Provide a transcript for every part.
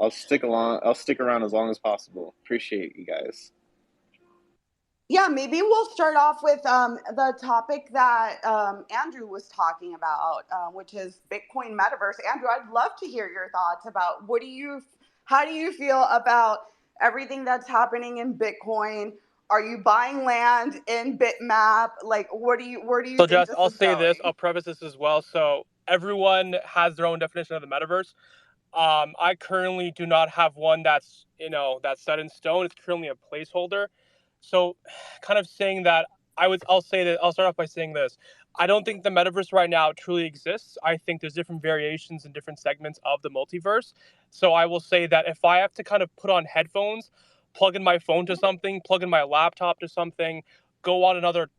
I'll stick around as long as possible. Appreciate you guys. Yeah, maybe we'll start off with the topic that Andrew was talking about, which is Bitcoin Metaverse. Andrew, I'd love to hear your thoughts about how do you feel about everything that's happening in Bitcoin? Are you buying land in Bitmap? Like, where do you So, think Jess, this I'll is say this. going? I'll preface this as well. So, everyone has their own definition of the metaverse. I currently do not have one that's set in stone. It's currently a placeholder. So, kind of saying that, I'll say that I'll start off by saying this. I don't think the metaverse right now truly exists. I think there's different variations in different segments of the multiverse. So I will say that if I have to kind of put on headphones, plug in my phone to something, plug in my laptop to something, go on another,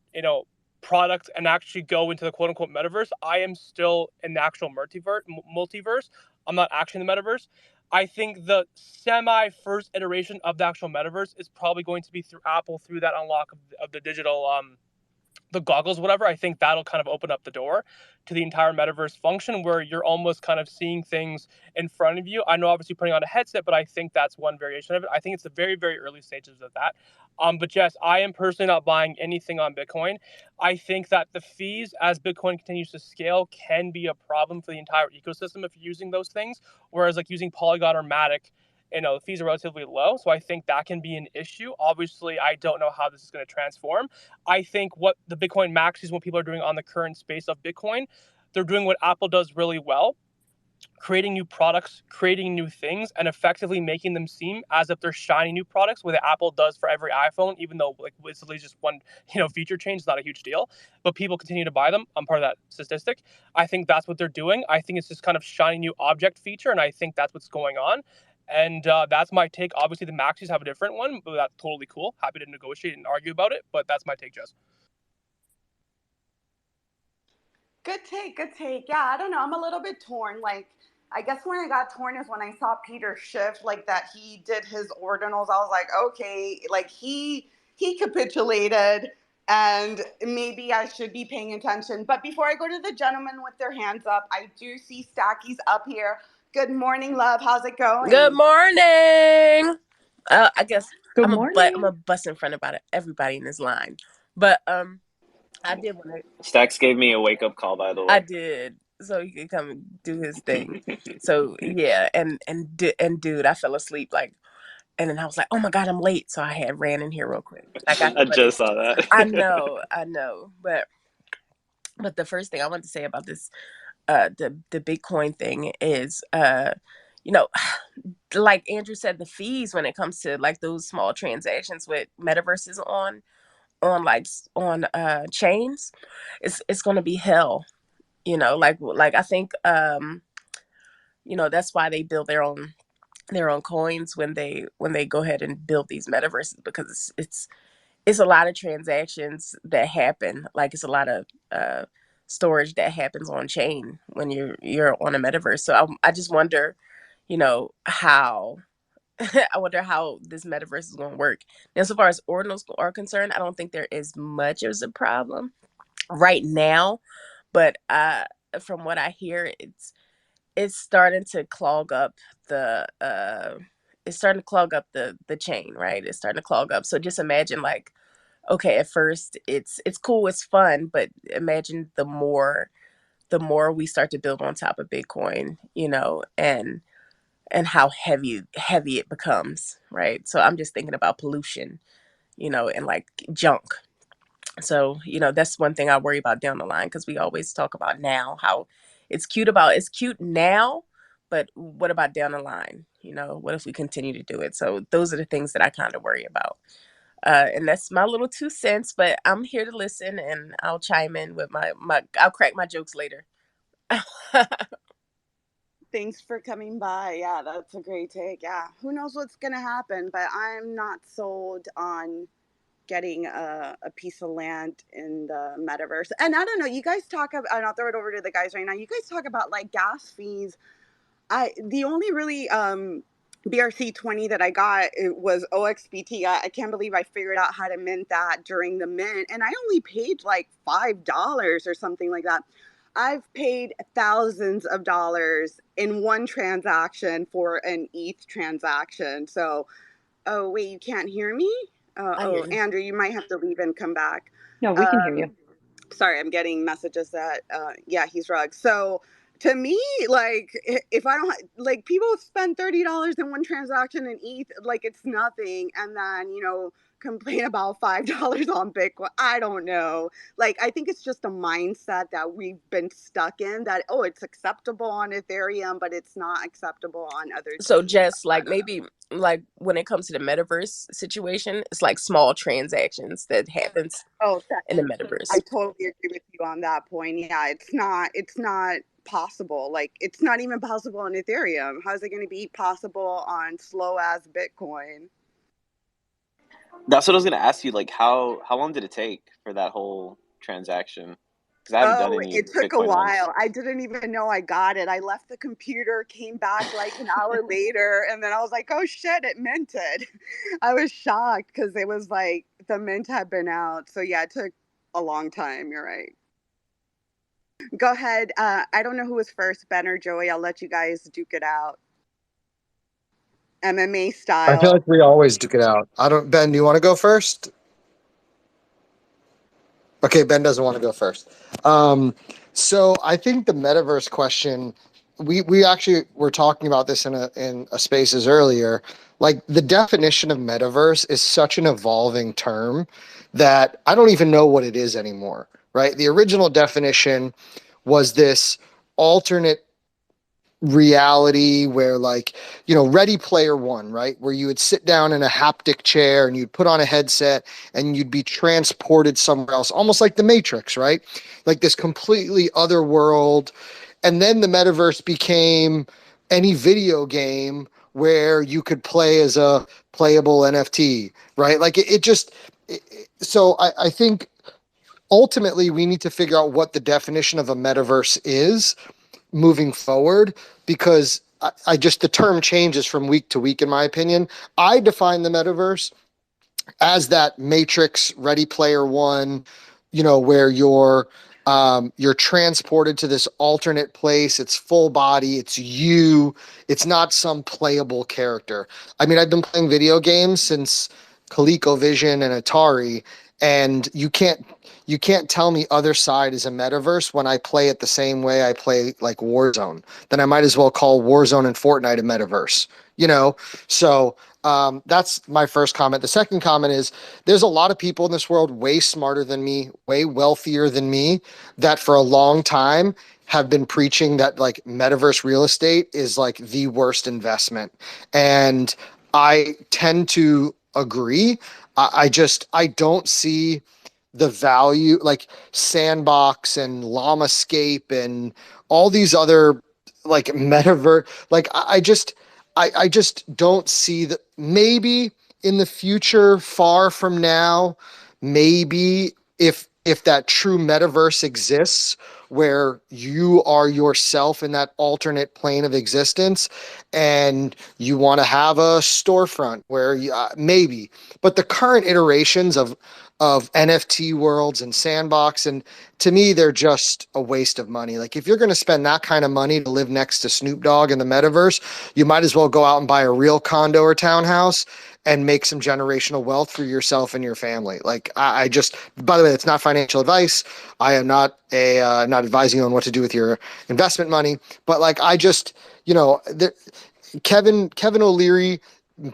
product and actually go into the quote unquote metaverse, I am still in the actual multiverse. I'm not actually in the metaverse. I think the semi first iteration of the actual metaverse is probably going to be through Apple through that unlock of the digital the goggles, whatever. I think that'll kind of open up the door to the entire metaverse function where you're almost kind of seeing things in front of you. I know obviously putting on a headset, but I think that's one variation of it. I think it's the very, very early stages of that. But yes, I am personally not buying anything on Bitcoin. I think that the fees as Bitcoin continues to scale can be a problem for the entire ecosystem if you're using those things. Whereas like using Polygon or Matic, the fees are relatively low. So I think that can be an issue. Obviously, I don't know how this is going to transform. I think what the Bitcoin maxis, what people are doing on the current space of Bitcoin, they're doing what Apple does really well, creating new products, creating new things, and effectively making them seem as if they're shiny new products, where Apple does for every iPhone, even though like it's literally just one, feature change. It's not a huge deal, but people continue to buy them. I'm part of that statistic. I think that's what they're doing. I think it's just kind of shiny new object feature, and I think that's what's going on. And that's my take. Obviously, the maxis have a different one, but that's totally cool. Happy to negotiate and argue about it, but that's my take, Jess. Good take, good take. Yeah, I don't know. I'm a little bit torn. Like, I guess when I got torn is when I saw Peter shift, like that he did his ordinals. I was like, okay, like he capitulated, and maybe I should be paying attention. But before I go to the gentlemen with their hands up, I do see Stacky's up here. Good morning, love. How's it Good going? morning. I guess Good I'm morning. a bust in front about everybody in this line, but I did want to. Stacks gave me a wake up call, by the I way. did so he could come and do his thing. So yeah, and dude, I fell asleep like, and then I was like, oh my god, I'm late. So I had ran in here real quick. I got I but just saw I that. know, I know, but the first thing I want to say about this the Bitcoin thing is you know like Andrew said, the fees when it comes to like those small transactions with metaverses on chains, it's going to be hell. Like I think that's why they build their own coins when they go ahead and build these metaverses, because it's a lot of transactions that happen. Like it's a lot of storage that happens on chain when you're on a metaverse. So I just wonder, how I wonder how this metaverse is going to work. Now, so far as ordinals are concerned, I don't think there is much of a problem right now, but from what I hear, it's starting to clog up the the chain, right? It's starting to clog up. So just imagine, like, okay, at first it's cool, it's fun, but imagine the more we start to build on top of Bitcoin, and how heavy it becomes, right? So I'm just thinking about pollution, and like junk. So, that's one thing I worry about down the line, because we always talk about now how it's cute now, but what about down the line? What if we continue to do it? So those are the things that I kind of worry about. And that's my little 2 cents, but I'm here to listen, and I'll chime in with I'll crack my jokes later. Thanks for coming by. Yeah, that's a great take. Yeah, who knows what's gonna happen, but I'm not sold on getting a piece of land in the metaverse. And I don't know, you guys talk about, and I'll throw it over to the guys right now. You guys talk about like gas fees. The only really BRC20 that I got, it was OXBT. I can't believe I figured out how to mint that during the mint, and I only paid like $5 or something like that. I've paid thousands of dollars in one transaction for an ETH transaction. So, oh wait, you can't hear me? I hear you. Andrew, you might have to leave and come back. No, we can hear you. Sorry, I'm getting messages that yeah, he's rugged. So to me, like if I don't like people spend $30 in one transaction in ETH, like it's nothing, and then complain about $5 on Bitcoin. I don't know. Like I think it's just a mindset that we've been stuck in, that it's acceptable on Ethereum, but it's not acceptable on other So chains. just like maybe like when it comes to the metaverse situation, it's like small transactions that happens in the I metaverse. totally agree with you on that point. Yeah, it's not possible. Like it's not even possible on Ethereum. How's it going to be possible on slow ass Bitcoin? That's what I was gonna ask you. Like, how long did it take for that whole transaction? Because I haven't done any It took a Bitcoin ones. while. I didn't even know I got it. I left the computer, came back like an hour later, and then I was like, oh shit, it minted. I was shocked because it was like the mint had been out. So yeah, it took a long time. You're right. Go ahead. I don't know who was first, Ben or Joey. I'll let you guys duke it out. MMA I style. feel like we always duke it out. Ben, do you want to go first? Okay, Ben doesn't want to go first. So I think the metaverse question, we actually were talking about this in a spaces earlier. Like the definition of metaverse is such an evolving term that I don't even know what it is anymore, right? The original definition was this alternate reality where Ready Player One, right, where you would sit down in a haptic chair and you'd put on a headset and you'd be transported somewhere else, almost like the Matrix, right? Like this completely other world. And then the metaverse became any video game where you could play as a playable NFT, right? Like so I think ultimately we need to figure out what the definition of a metaverse is moving forward, because I just, the term changes from week to week, in my opinion. I define the metaverse as that Matrix Ready Player One, where you're transported to this alternate place. It's full body. It's you. It's not some playable character. I mean, I've been playing video games since ColecoVision and Atari, and you can't tell me other side is a metaverse when I play it the same way I play like Warzone. Then I might as well call Warzone and Fortnite a metaverse. So that's my first comment. The second comment is there's a lot of people in this world way smarter than me, way wealthier than me, that for a long time have been preaching that like metaverse real estate is like the worst investment. And I tend to agree. I don't see the value, like Sandbox and Llamascape and all these other like metaverse. Like I just don't see that. Maybe in the future, far from now, maybe if that true metaverse exists where you are yourself in that alternate plane of existence and you want to have a storefront where maybe, but the current iterations of NFT worlds and Sandbox, and to me they're just a waste of money. Like if you're going to spend that kind of money to live next to Snoop Dogg in the metaverse, you might as well go out and buy a real condo or townhouse and make some generational wealth for yourself and your family. Like I just, by the way, it's not financial advice. I am not not advising you on what to do with your investment money, but like I just, Kevin O'Leary,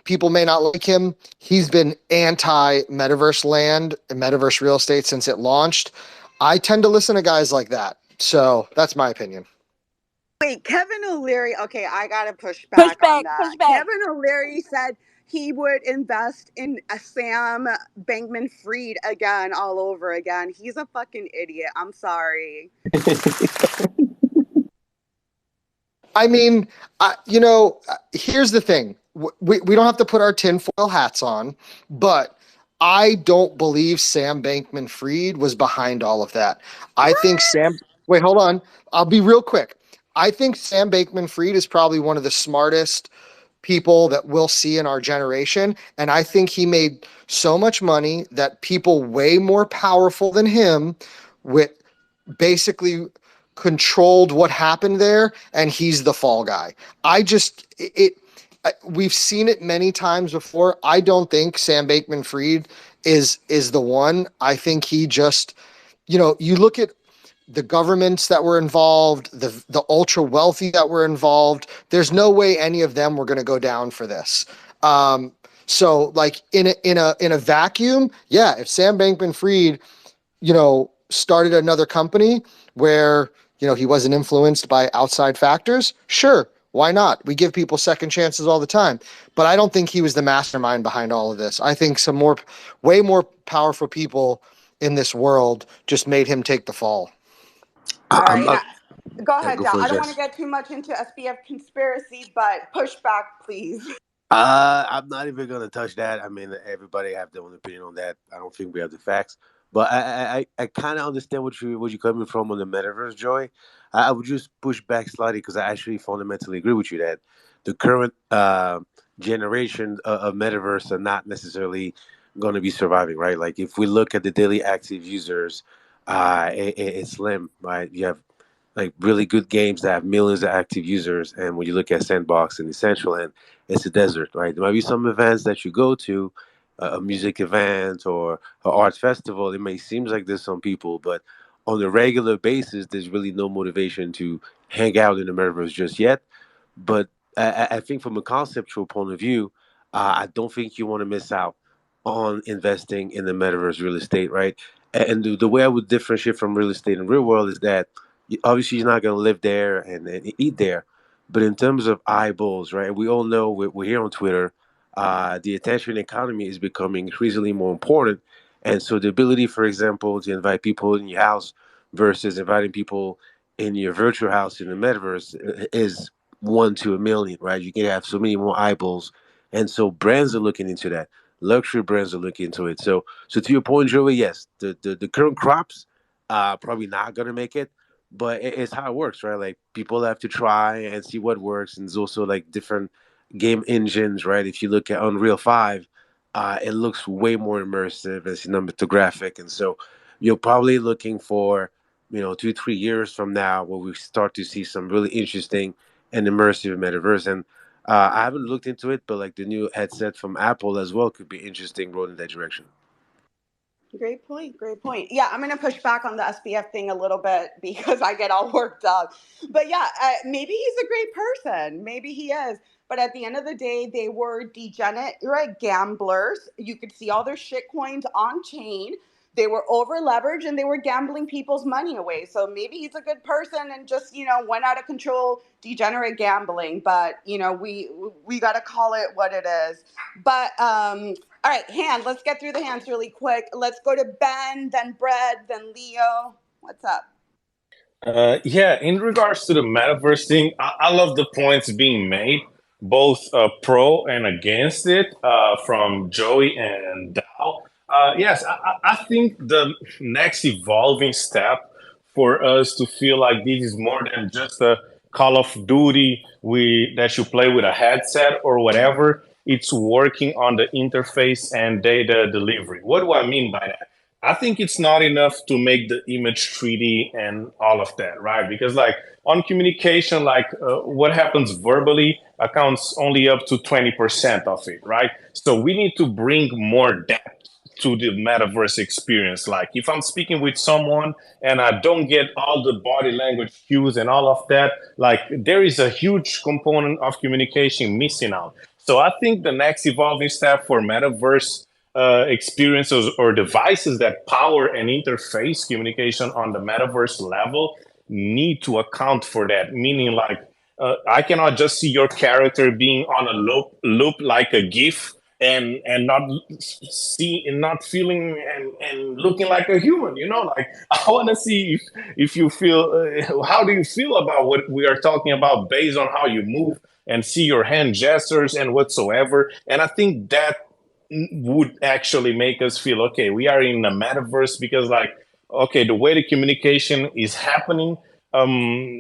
people may not like him. He's been anti metaverse land and metaverse real estate since it launched. I tend to listen to guys like that. So that's my opinion. Wait, Kevin O'Leary. Okay, I gotta push back on that. Push back. Kevin O'Leary said he would invest in a Sam Bankman-Fried again, all over again. He's a fucking idiot. I'm sorry. I mean, here's the thing. We don't have to put our tinfoil hats on, but I don't believe Sam Bankman-Fried was behind all of that. I think wait, hold on. I'll be real quick. I think Sam Bankman-Fried is probably one of the smartest people that we'll see in our generation. And I think he made so much money that people way more powerful than him with basically controlled what happened there, and he's the fall guy. We've seen it many times before. I don't think Sam Bankman-Fried is the one. I think he just, you look at the governments that were involved, the ultra wealthy that were involved. There's no way any of them were going to go down for this. So like in a vacuum, yeah, if Sam Bankman-Fried, started another company where, he wasn't influenced by outside factors, sure, why not? We give people second chances all the time. But I don't think he was the mastermind behind all of this. I think way more powerful people in this world just made him take the fall. All right. Go Yeah, ahead, go Dal. for it, I don't want to Jess. get too much into SBF conspiracy, but push back, please. I'm not even gonna touch that. I mean, everybody have their own opinion on that. I don't think we have the facts, but I kind of understand what you're coming from on the metaverse, Joy. I would just push back slightly because I actually fundamentally agree with you that the current generation of metaverse are not necessarily going to be surviving, right? Like if we look at the daily active users, it's slim, right? You have like really good games that have millions of active users. And when you look at Sandbox and Essential, it's a desert, right? There might be some events that you go to, a music event or an art festival. It may seem like there's some people, but on a regular basis, there's really no motivation to hang out in the metaverse just yet. But I think from a conceptual point of view, I don't think you want to miss out on investing in the metaverse real estate, right? And the way I would differentiate from real estate in real world is that obviously you're not going to live there and eat there. But in terms of eyeballs, right? We all know we're here on Twitter. The attention economy is becoming increasingly more important. And so the ability, for example, to invite people in your house versus inviting people in your virtual house in the metaverse is 1 to 1 million, right? You can have so many more eyeballs. And so brands are looking into that. Luxury brands are looking into it. So to your point, Joey, yes, the current crops probably not gonna make it, but it's how it works, right? Like people have to try and see what works, and there's also like different game engines, right? If you look at Unreal 5, it looks way more immersive as cinematographic, and so you're probably looking for 2-3 years from now where we start to see some really interesting and immersive metaverse. And I haven't looked into it, but like the new headset from Apple as well could be interesting, road in that direction. Great point. Great point. Yeah, I'm going to push back on the SPF thing a little bit because I get all worked up. But yeah, maybe he's a great person. Maybe he is. But at the end of the day, they were degenerate gamblers. You could see all their shit coins on chain. They were over leveraged and they were gambling people's money away. So maybe he's a good person and just, went out of control, degenerate gambling. But, we got to call it what it is. But, all right, let's get through the hands really quick. Let's go to Ben, then Brad, then Leo. What's up? Yeah, in regards to the metaverse thing, I love the points being made, both pro and against it, from Joey and Dow. Yes, I think the next evolving step for us to feel like this is more than just a Call of Duty that you play with a headset or whatever. It's working on the interface and data delivery. What do I mean by that? I think it's not enough to make the image 3D and all of that, right? Because like on communication, like what happens verbally accounts only up to 20% of it, right? So we need to bring more depth to the metaverse experience. Like if I'm speaking with someone and I don't get all the body language cues and all of that, like there is a huge component of communication missing out. So I think the next evolving step for metaverse experiences or devices that power and interface communication on the metaverse level need to account for that. Meaning, like, I cannot just see your character being on a loop like a GIF and not feeling and looking like a human. Like I want to see if you feel how do you feel about what we are talking about based on how you move and see your hand gestures and whatsoever. And I think that would actually make us feel okay, we are in a metaverse because like okay, the way the communication is happening, um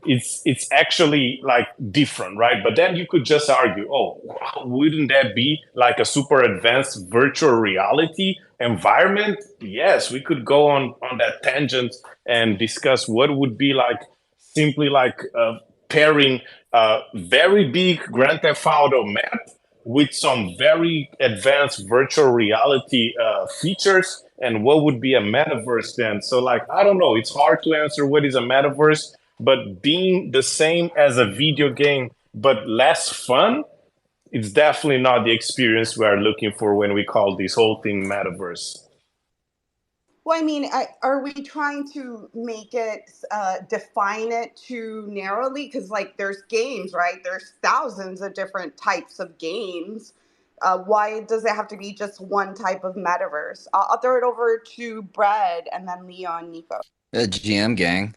it's actually like different, right? But then you could just argue, oh, wouldn't that be like a super advanced virtual reality environment, yes, we could go on that tangent and discuss what would be like simply like pairing a very big Grand Theft Auto map with some very advanced virtual reality features, and what would be a metaverse then. So like, I don't know, it's hard to answer what is a metaverse, but being the same as a video game but less fun, it's definitely not the experience we are looking for when we call this whole thing metaverse. Well, I mean, are we trying to make it, define it too narrowly? Because, like, there's games, right? There's thousands of different types of games. Why does it have to be just one type of metaverse? I'll throw it over to Brad and then Leo and Nico. GM gang.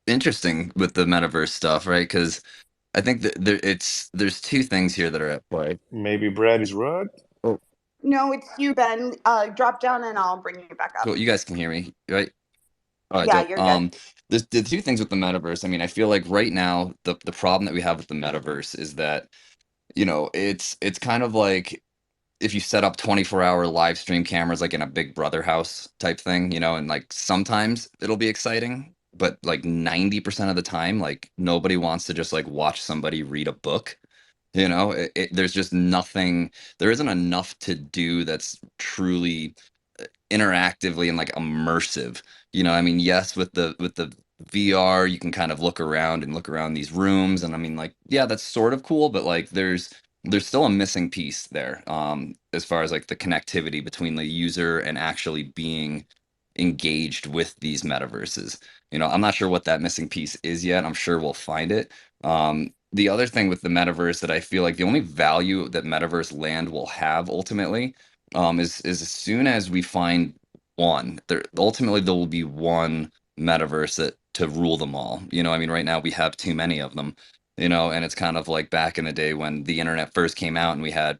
Interesting with the metaverse stuff, right? Because I think that there's two things here that are at play. Maybe Brad is right. Oh, No, it's you, Ben. Drop down and I'll bring you back up. cool. You guys can hear me, right? All right, Yeah, dope. you're good. The two things with the metaverse. I mean, I feel like right now the problem that we have with the metaverse is that, it's kind of like if you set up 24-hour live stream cameras like in a Big Brother house type thing, and like sometimes it'll be exciting, but like 90% of the time, like nobody wants to just like watch somebody read a book. There's just nothing, there isn't enough to do that's truly interactively and like immersive. I mean, yes, with the VR, you can kind of look around these rooms, and I mean, like, yeah, that's sort of cool, but like there's still a missing piece there, as far as like the connectivity between the user and actually being engaged with these metaverses. I'm not sure what that missing piece is yet. I'm sure we'll find it. The other thing with the metaverse that I feel like the only value that metaverse land will have ultimately, is as soon as we find one, ultimately there will be one metaverse that to rule them all. I mean, right now we have too many of them, and it's kind of like back in the day when the internet first came out and we had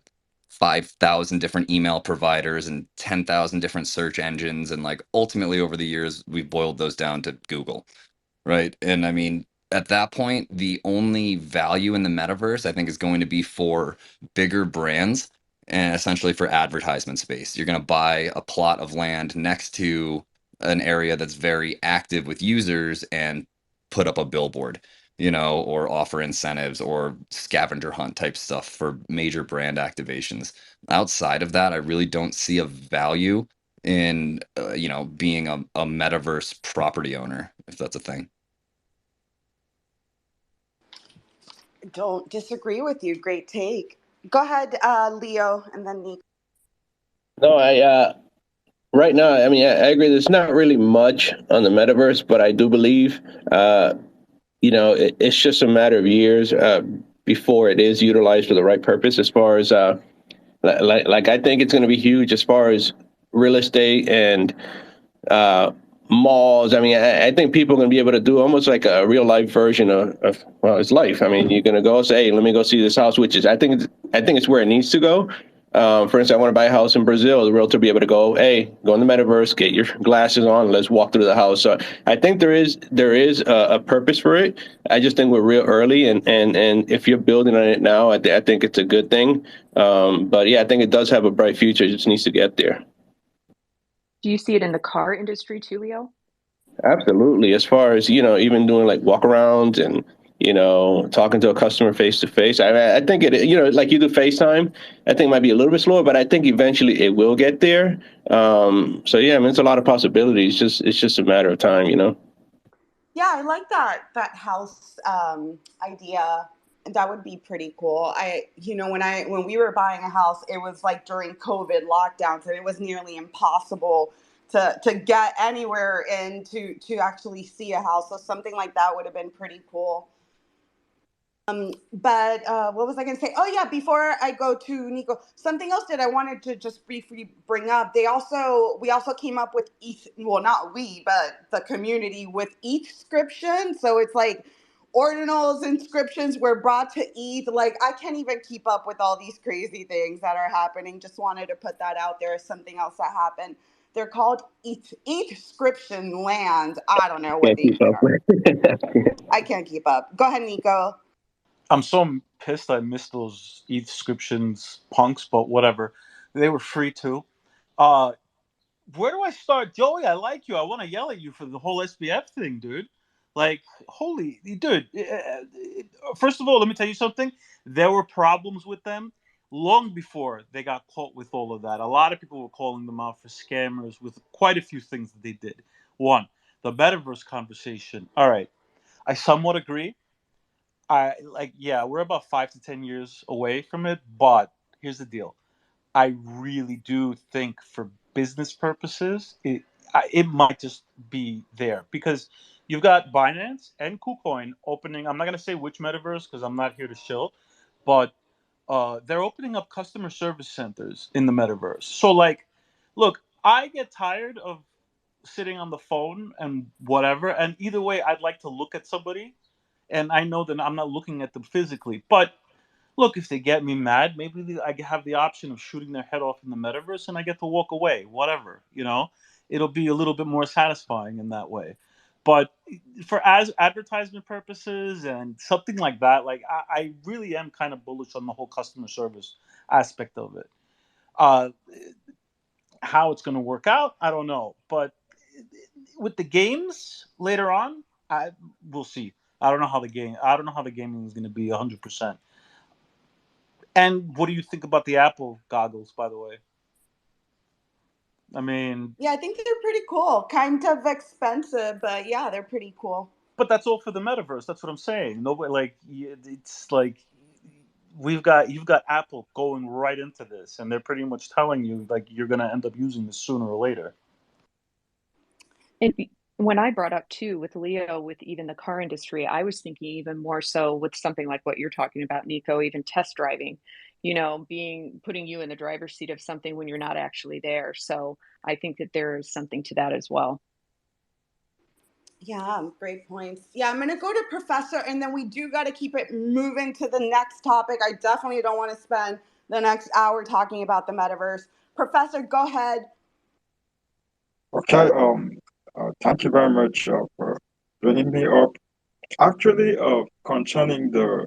5,000 different email providers and 10,000 different search engines, and like ultimately over the years we've boiled those down to Google, right? And I mean, at that point, the only value in the metaverse, I think, is going to be for bigger brands and essentially for advertisement space. You're going to buy a plot of land next to an area that's very active with users and put up a billboard, or offer incentives or scavenger hunt type stuff for major brand activations. Outside of that, I really don't see a value in, being a metaverse property owner, if that's a thing. Don't disagree with you. Great take. Go ahead, Leo, and then Nico. No, right now, I mean, I agree. There's not really much on the metaverse, but I do believe, it's just a matter of years before it is utilized for the right purpose. As far as, like I think it's going to be huge as far as real estate and malls. I mean, I think people are going to be able to do almost like a real life version of well, it's life. I mean, you're going to go say, hey, let me go see this house, which is, I think it's where it needs to go. For instance, I want to buy a house in Brazil. The realtor be able to go, hey, go in the metaverse, get your glasses on, let's walk through the house. So I think there is a purpose for it. I just think we're real early, and if you're building on it now, I think it's a good thing. But yeah, I think it does have a bright future. It just needs to get there. Do you see it in the car industry too, Leo? Absolutely. As far as, even doing like walkarounds and, talking to a customer face to face. I think it, like you do FaceTime, I think it might be a little bit slower, but I think eventually it will get there. So yeah, I mean, it's a lot of possibilities. It's just a matter of time, Yeah, I like that house idea. That would be pretty cool. When we were buying a house, it was like during COVID lockdowns, and it was nearly impossible to get anywhere and to actually see a house. So something like that would have been pretty cool. But what was I going to say? Oh yeah, before I go to Nico, something else that I wanted to just briefly bring up. We also came up with well, not we, but the community with ETHscription. So it's like ordinals inscriptions were brought to ETH. Like, I can't even keep up with all these crazy things that are happening. Just wanted to put that out there as something else that happened. They're called ETHscription land. I don't know what Can't they keep even up are. with. I can't keep up. Go ahead, Nico. I'm so pissed I missed those ETH subscriptions punks, but whatever. They were free too. Uh, where do I start, Joey? I like you. I want to yell at you for the whole SBF thing, dude. Like, holy dude. First of all, let me tell you something. There were problems with them long before they got caught with all of that. A lot of people were calling them out for scammers with quite a few things that they did. One, the metaverse conversation. All right, I somewhat agree. Yeah, we're about 5 to 10 years away from it, but here's the deal. I really do think for business purposes, it might just be there because you've got Binance and KuCoin opening. I'm not gonna say which metaverse because I'm not here to shill, but they're opening up customer service centers in the metaverse. So like, look, I get tired of sitting on the phone and whatever, and either way, I'd like to look at somebody, and I know that I'm not looking at them physically, but look, if they get me mad, maybe I have the option of shooting their head off in the metaverse and I get to walk away. Whatever, it'll be a little bit more satisfying in that way. But for as advertisement purposes and something like that, like I really am kind of bullish on the whole customer service aspect of it. Uh, how it's going to work out, I don't know. But with the games later on, we'll see. I don't know how the gaming is going to be 100%. And what do you think about the Apple goggles, by the way? I mean, Yeah, I think they're pretty cool. Kind of expensive, but yeah, they're pretty cool. but that's all for the metaverse. That's what I'm saying. Nobody it's like you've got Apple going right into this, and they're pretty much telling you like you're going to end up using this sooner or later. And when I brought up too with Leo, with even the car industry, I was thinking even more so with something like what you're talking about, Nico, even test driving, putting you in the driver's seat of something when you're not actually there. So I think that there is something to that as well. Yeah, great points. Yeah, I'm going to go to Professor, and then we do got to keep it moving to the next topic. I definitely don't want to spend the next hour talking about the metaverse. Professor, go ahead. Okay, thank you very much for bringing me up. Actually, concerning the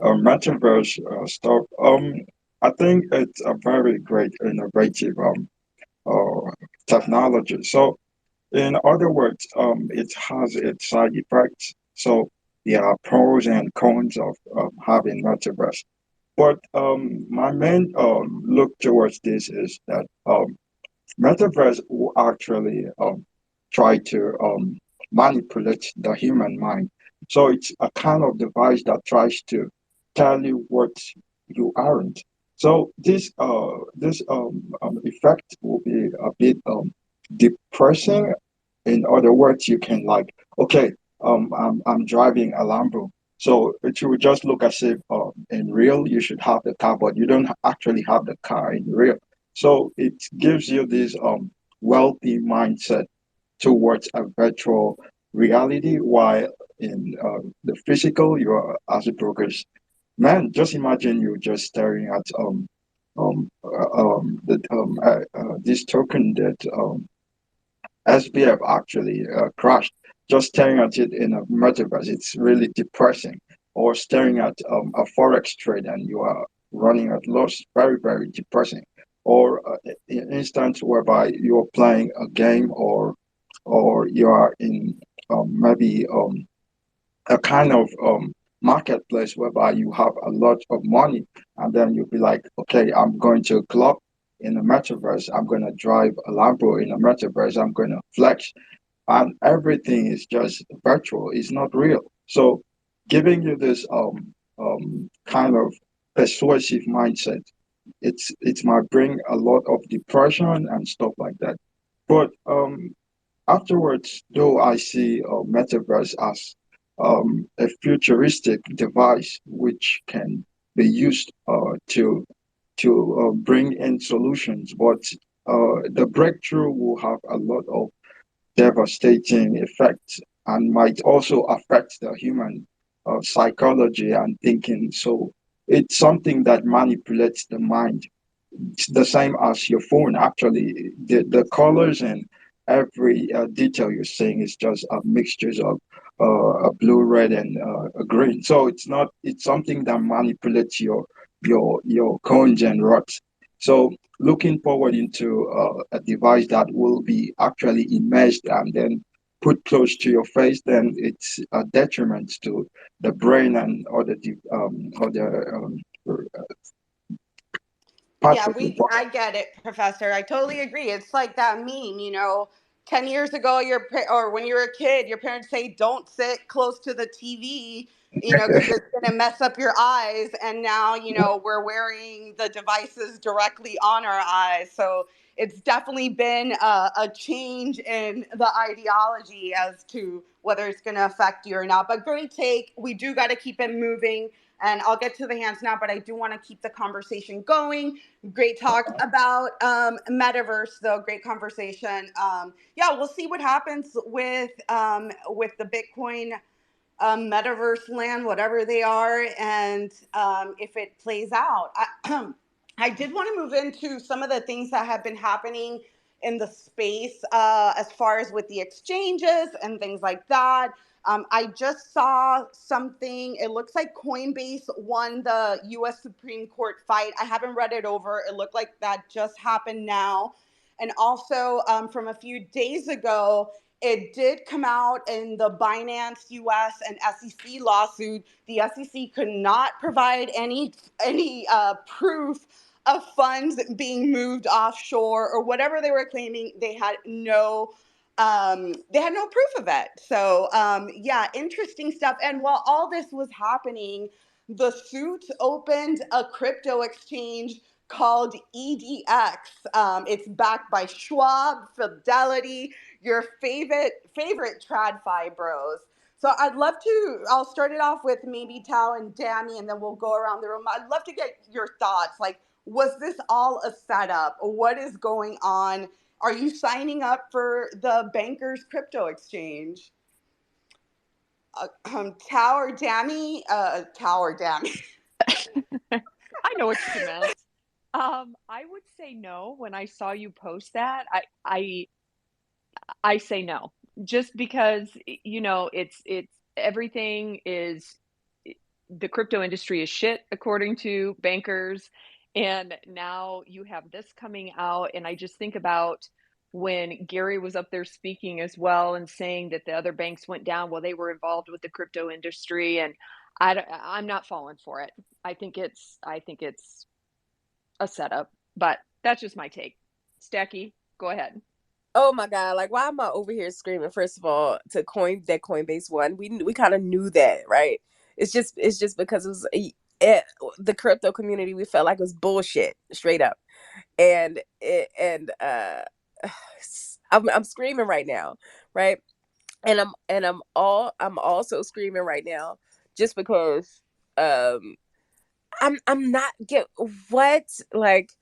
metaverse stuff, I think it's a very great, innovative technology. So, in other words, it has its side effects. So, there are pros and cons of having metaverse. But my main look towards this is that Metaverse will actually try to manipulate the human mind. So it's a kind of device that tries to tell you what you aren't. So this effect will be a bit depressing. In other words, you can like, okay, I'm driving a Lambo. So it will just look as if in real you should have the car, but you don't actually have the car in real. So it gives you this wealthy mindset towards a virtual reality, while in the physical, you are as a progress. Man, just imagine you just staring at this token that SBF actually crashed. Just staring at it in a metaverse, it's really depressing. Or staring at a forex trade and you are running at loss, very, very depressing. Or an instance whereby you're playing a game, or you are in maybe a kind of marketplace whereby you have a lot of money, and then you'll be like, okay, I'm going to a club in the metaverse, I'm going to drive a Lambo in the metaverse, I'm going to flex, and everything is just virtual, it's not real. So giving you this kind of persuasive mindset, it might bring a lot of depression and stuff like that. But afterwards, though, I see metaverse as a futuristic device which can be used to bring in solutions, but the breakthrough will have a lot of devastating effects and might also affect the human psychology and thinking. So it's something that manipulates the mind. It's the same as your phone. Actually, the colors and every detail you're seeing is just a mixtures of a blue, red, and a green. So it's not. It's something that manipulates your cones and rods. So looking forward into a device that will be actually immersed and then put close to your face, then it's a detriment to the brain and other parts Yeah, of the body. I get it, Professor. I totally agree. It's like that meme, 10 years ago, or when you were a kid, your parents say, don't sit close to the TV, because it's going to mess up your eyes. And now, we're wearing the devices directly on our eyes. So it's definitely been a change in the ideology as to whether it's going to affect you or not. But great take. We do got to keep it moving. And I'll get to the hands now, but I do want to keep the conversation going. Great talk about metaverse, though. Great conversation. Yeah, we'll see what happens with the Bitcoin metaverse land, whatever they are, and if it plays out. I did want to move into some of the things that have been happening in the space as far as with the exchanges and things like that. I just saw something. It looks like Coinbase won the US Supreme Court fight. I haven't read it over. It looked like that just happened now. And also from a few days ago, it did come out in the Binance US and SEC lawsuit. The SEC could not provide any proof of funds being moved offshore or whatever they were claiming. They had no proof of it. So yeah, interesting stuff. And while all this was happening, the suit opened a crypto exchange called EDX. It's backed by Schwab, Fidelity, your favorite TradFi bros. So I'll start it off with maybe Tao and Dammy, and then we'll go around the room. I'd love to get your thoughts. Like, was this all a setup? What is going on? Are you signing up for the Bankers Crypto Exchange? Tao or Dammy? Tao or Dammy? I know what you meant. I would say no when I saw you post that. I say no, just because it's everything is the crypto industry is shit according to bankers, and now you have this coming out, and I just think about when Gary was up there speaking as well and saying that the other banks went down, well, they were involved with the crypto industry, and I'm not falling for it. I think it's a setup, but that's just my take. Stacky, go ahead. Oh my God! Like, why am I over here screaming? First of all, to Coinbase won. We kind of knew that, right? It's just because it was the crypto community. We felt like it was bullshit, straight up, and I'm screaming right now, right? I'm also screaming right now just because I'm not get what like.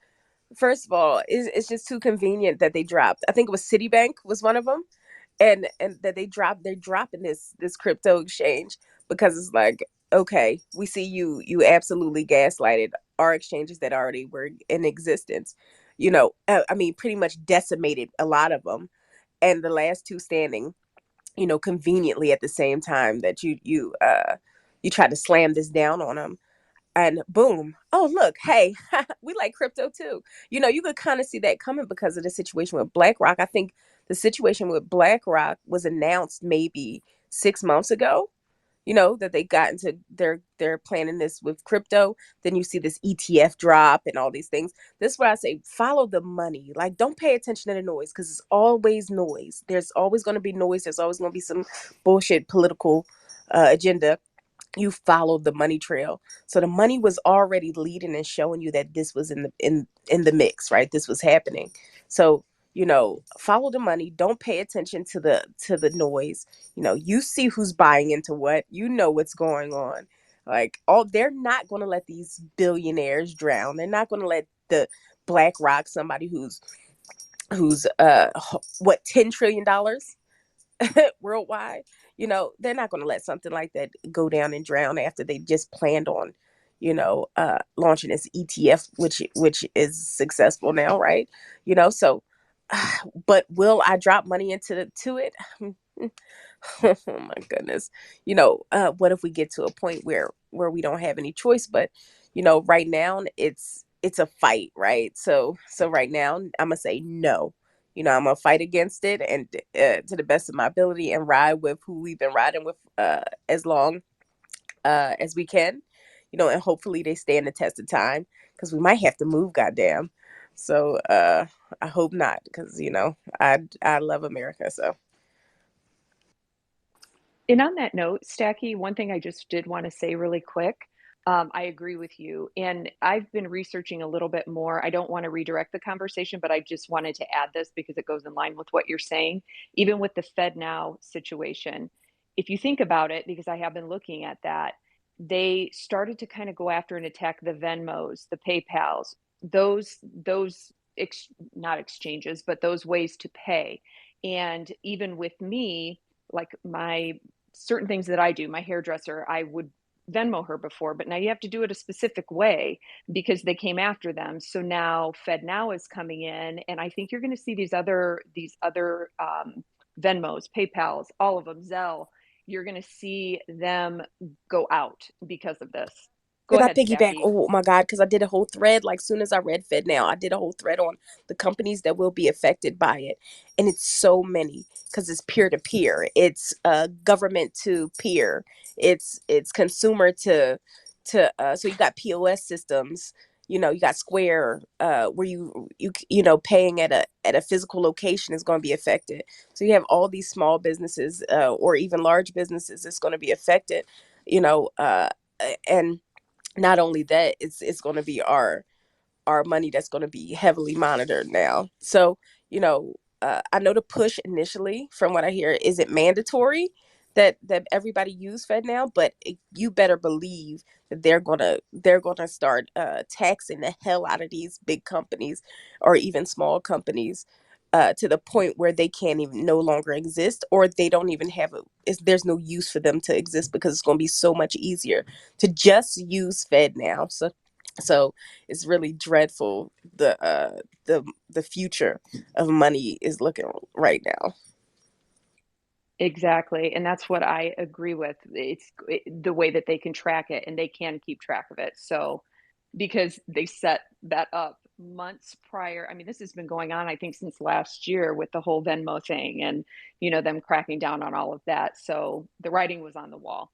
First of all, it's just too convenient that they dropped. I think it was Citibank was one of them, and that they're dropping this crypto exchange because it's like, okay, we see you absolutely gaslighted our exchanges that already were in existence. I mean, pretty much decimated a lot of them, and the last two standing, conveniently at the same time that you tried to slam this down on them, and boom, oh look, hey, we like crypto too. You could kind of see that coming because of the situation with BlackRock. I think the situation with BlackRock was announced maybe 6 months ago. That they got into they're planning this with crypto. Then you see this ETF drop and all these things. This is where I say follow the money. Like, don't pay attention to the noise, because it's always noise. There's always going to be noise. There's always going to be some bullshit political agenda. You followed the money trail. So the money was already leading and showing you that this was in the mix, right? This was happening. So, follow the money. Don't pay attention to the noise. You see who's buying into what. You know what's going on. Like, they're not going to let these billionaires drown. They're not going to let the BlackRock, somebody who's what, $10 trillion worldwide. They're not going to let something like that go down and drown after they just planned on, launching this ETF, which is successful now, right? So, but will I drop money to it? Oh my goodness. What if we get to a point where we don't have any choice? But right now it's a fight, right? So right now I'm gonna say no. I'm gonna fight against it, and to the best of my ability, and ride with who we've been riding with as long as we can, and hopefully they stand the test of time, because we might have to move, goddamn. So I hope not, because I love America. So And on that note, Stacky, one thing I just did want to say really quick. I agree with you. And I've been researching a little bit more. I don't want to redirect the conversation, but I just wanted to add this because it goes in line with what you're saying. Even with the Fed Now situation, if you think about it, because I have been looking at that, they started to kind of go after and attack the Venmos, the PayPals, not exchanges, but those ways to pay. And even with me, like my certain things that I do, my hairdresser, I would Venmo her before, but now you have to do it a specific way because they came after them. So now Fed Now is coming in, and I think you're going to see these other Venmos, PayPal's, all of them, Zelle. You're going to see them go out because of this. Go Did I ahead, piggyback? Stacky. Oh my God, because I did a whole thread. Like, soon as I read Fed Now, I did a whole thread on the companies that will be affected by it. And it's so many, because it's peer to peer. It's government to peer. It's consumer to so you got POS systems. You got Square, where paying at a physical location is going to be affected. So you have all these small businesses, or even large businesses, that's going to be affected. And not only that, it's going to be our money that's going to be heavily monitored now. So, I know the push initially, from what I hear, isn't mandatory that everybody use Fed Now, but you better believe that they're gonna start taxing the hell out of these big companies, or even small companies, to the point where they can't even no longer exist, or they don't even have there's no use for them to exist, because it's going to be so much easier to just use Fed Now. So it's really dreadful, the future of money is looking right now. Exactly. And that's what I agree with. The way that they can track it, and they can keep track of it. So, because they set that up months prior. I mean, this has been going on, I think, since last year with the whole Venmo thing, and, them cracking down on all of that. So the writing was on the wall.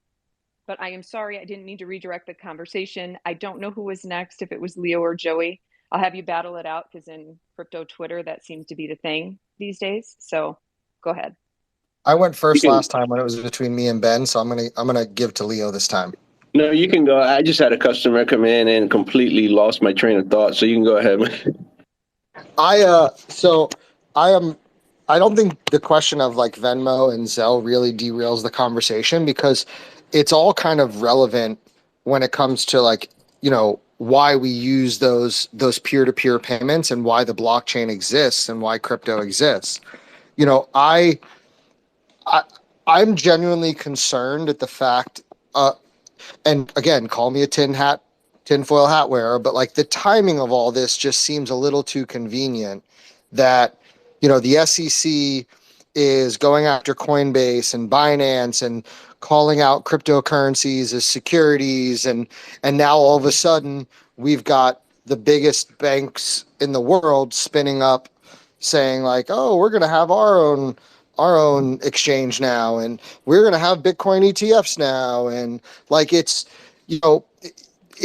But I am sorry, I didn't mean to redirect the conversation. I don't know who was next, if it was Leo or Joey. I'll have you battle it out, because in crypto Twitter, that seems to be the thing these days. So go ahead. I went You first can, last time when it was between me and Ben, so I'm gonna give to Leo this time. no, you can go. I just had a customer come in and completely lost my train of thought. So you can go ahead. So I am. I don't think the question of like Venmo and Zelle really derails the conversation, because it's all kind of relevant when it comes to, like, why we use those peer-to-peer payments, and why the blockchain exists, and why crypto exists. You know, I I'm genuinely concerned at the fact, and again, call me a tinfoil hat wearer, but like the timing of all this just seems a little too convenient. That the SEC is going after Coinbase and Binance and calling out cryptocurrencies as securities, and now all of a sudden we've got the biggest banks in the world spinning up, saying like, oh, we're going to have our own exchange now, and we're going to have Bitcoin ETFs now, and like it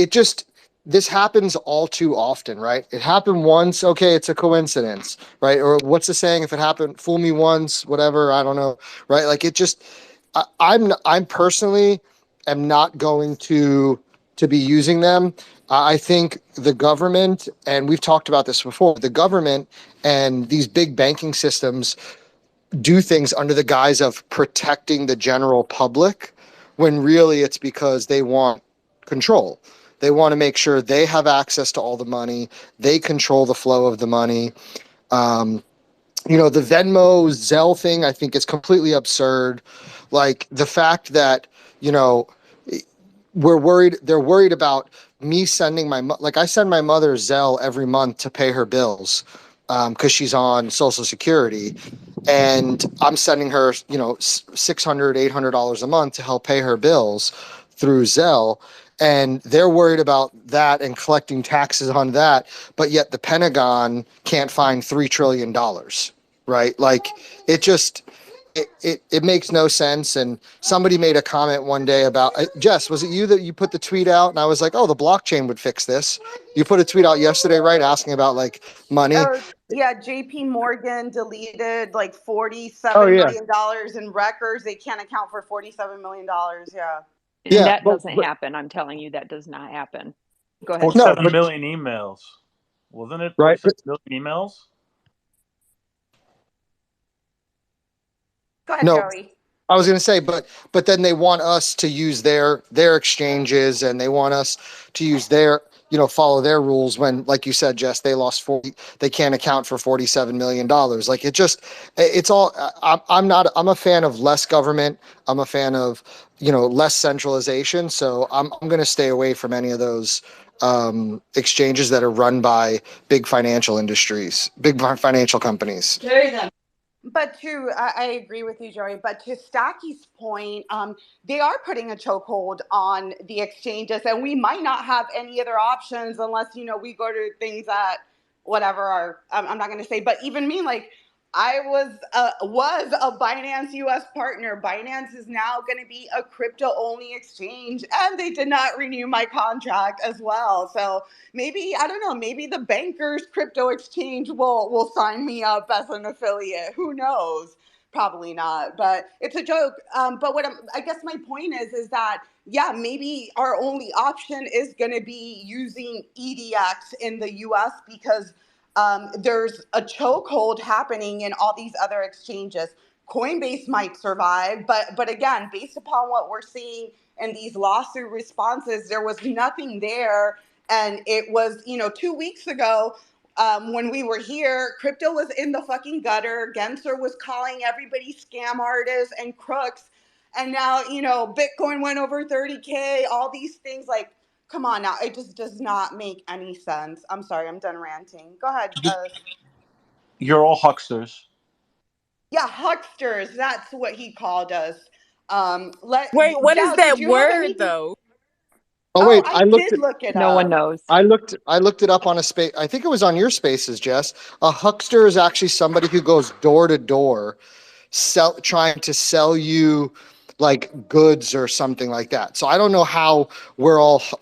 just, this happens all too often, right? It happened once, okay, it's a coincidence, right? Or what's the saying? If it happened, fool me once, whatever, I don't know, right? Like it just, I'm personally am not going to be using them. I think the government, and we've talked about this before, the government and these big banking systems do things under the guise of protecting the general public, when really it's because they want control. They want to make sure they have access to all the money. They control the flow of the money. Um, the Venmo Zelle thing, I think, is completely absurd. Like the fact that, you know, they're worried about me sending like I send my mother Zelle every month to pay her bills, because she's on Social Security, and I'm sending her, $600, $800 a month to help pay her bills through Zelle. and they're worried about that and collecting taxes on that, but yet the Pentagon can't find $3 trillion, right? Like it just it makes no sense. And somebody made a comment one day about Jess, was it you that you put the tweet out? And I was like, oh, the blockchain would fix this. You put a tweet out yesterday, right, asking about like money. Oh, yeah, JP Morgan deleted like Oh $47 yeah, million in records. They can't account for $47 million. Yeah. And yeah, that doesn't happen. I'm telling you, that does not happen. Go ahead, no, 47 Joey. but million emails. Wasn't it right, 47 million emails? Go ahead, no, Joey. I was going to say, but then they want us to use their exchanges, and they want us to use their, follow their rules when, like you said, Jess, they lost 40, they can't account for $47 million. Like it's all. I'm a fan of less government. I'm a fan of less centralization. So I'm going to stay away from any of those exchanges that are run by big financial industries, big financial companies. But I agree with you, Joey. But to Stacky's point, they are putting a chokehold on the exchanges, and we might not have any other options unless we go to things that whatever are. I'm not going to say, but even me, like I was a Binance US partner. Binance is now going to be a crypto only exchange, and they did not renew my contract as well. So maybe, I don't know, maybe the bankers crypto exchange will sign me up as an affiliate. Who knows? Probably not, but it's a joke. But I guess my point is that yeah, maybe our only option is going to be using EDX in the US because there's a chokehold happening in all these other exchanges. Coinbase might survive, but again, based upon what we're seeing in these lawsuit responses, there was nothing there. And it was, 2 weeks ago when we were here, crypto was in the fucking gutter. Gensler was calling everybody scam artists and crooks. And now, Bitcoin went over 30K, all these things like, come on now. It just does not make any sense. I'm sorry. I'm done ranting. Go ahead. You're all hucksters. Yeah, hucksters. That's what he called us. Wait, what is Dal, did that you have word anything? though? Oh Oh, wait, I did look it No one up. knows. I looked it up on a space. I think it was on your spaces, Jess. A huckster is actually somebody who goes door to door, trying to sell you like goods or something like that. So I don't know how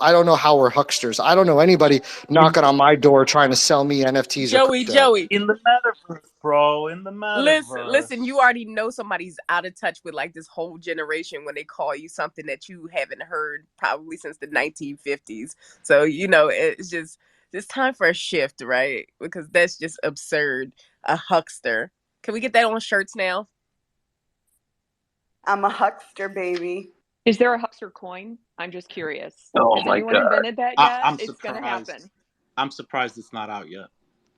I don't know how we're hucksters. I don't know anybody In knocking on my door trying to sell me NFTs or Joey, crypto. Joey. in the metaverse, bro. In the Listen, you metaverse. already know somebody's out of touch with like this whole generation when they call you something that you haven't heard probably since the 1950s. So, it's time for a shift, right? Because that's just absurd. A huckster. Can we get that on shirts now? I'm a huckster, baby. Is there a huckster coin? I'm just curious. Oh Has my anyone God. invented that yet? I'm It's going to surprised. happen. I'm surprised it's not out yet.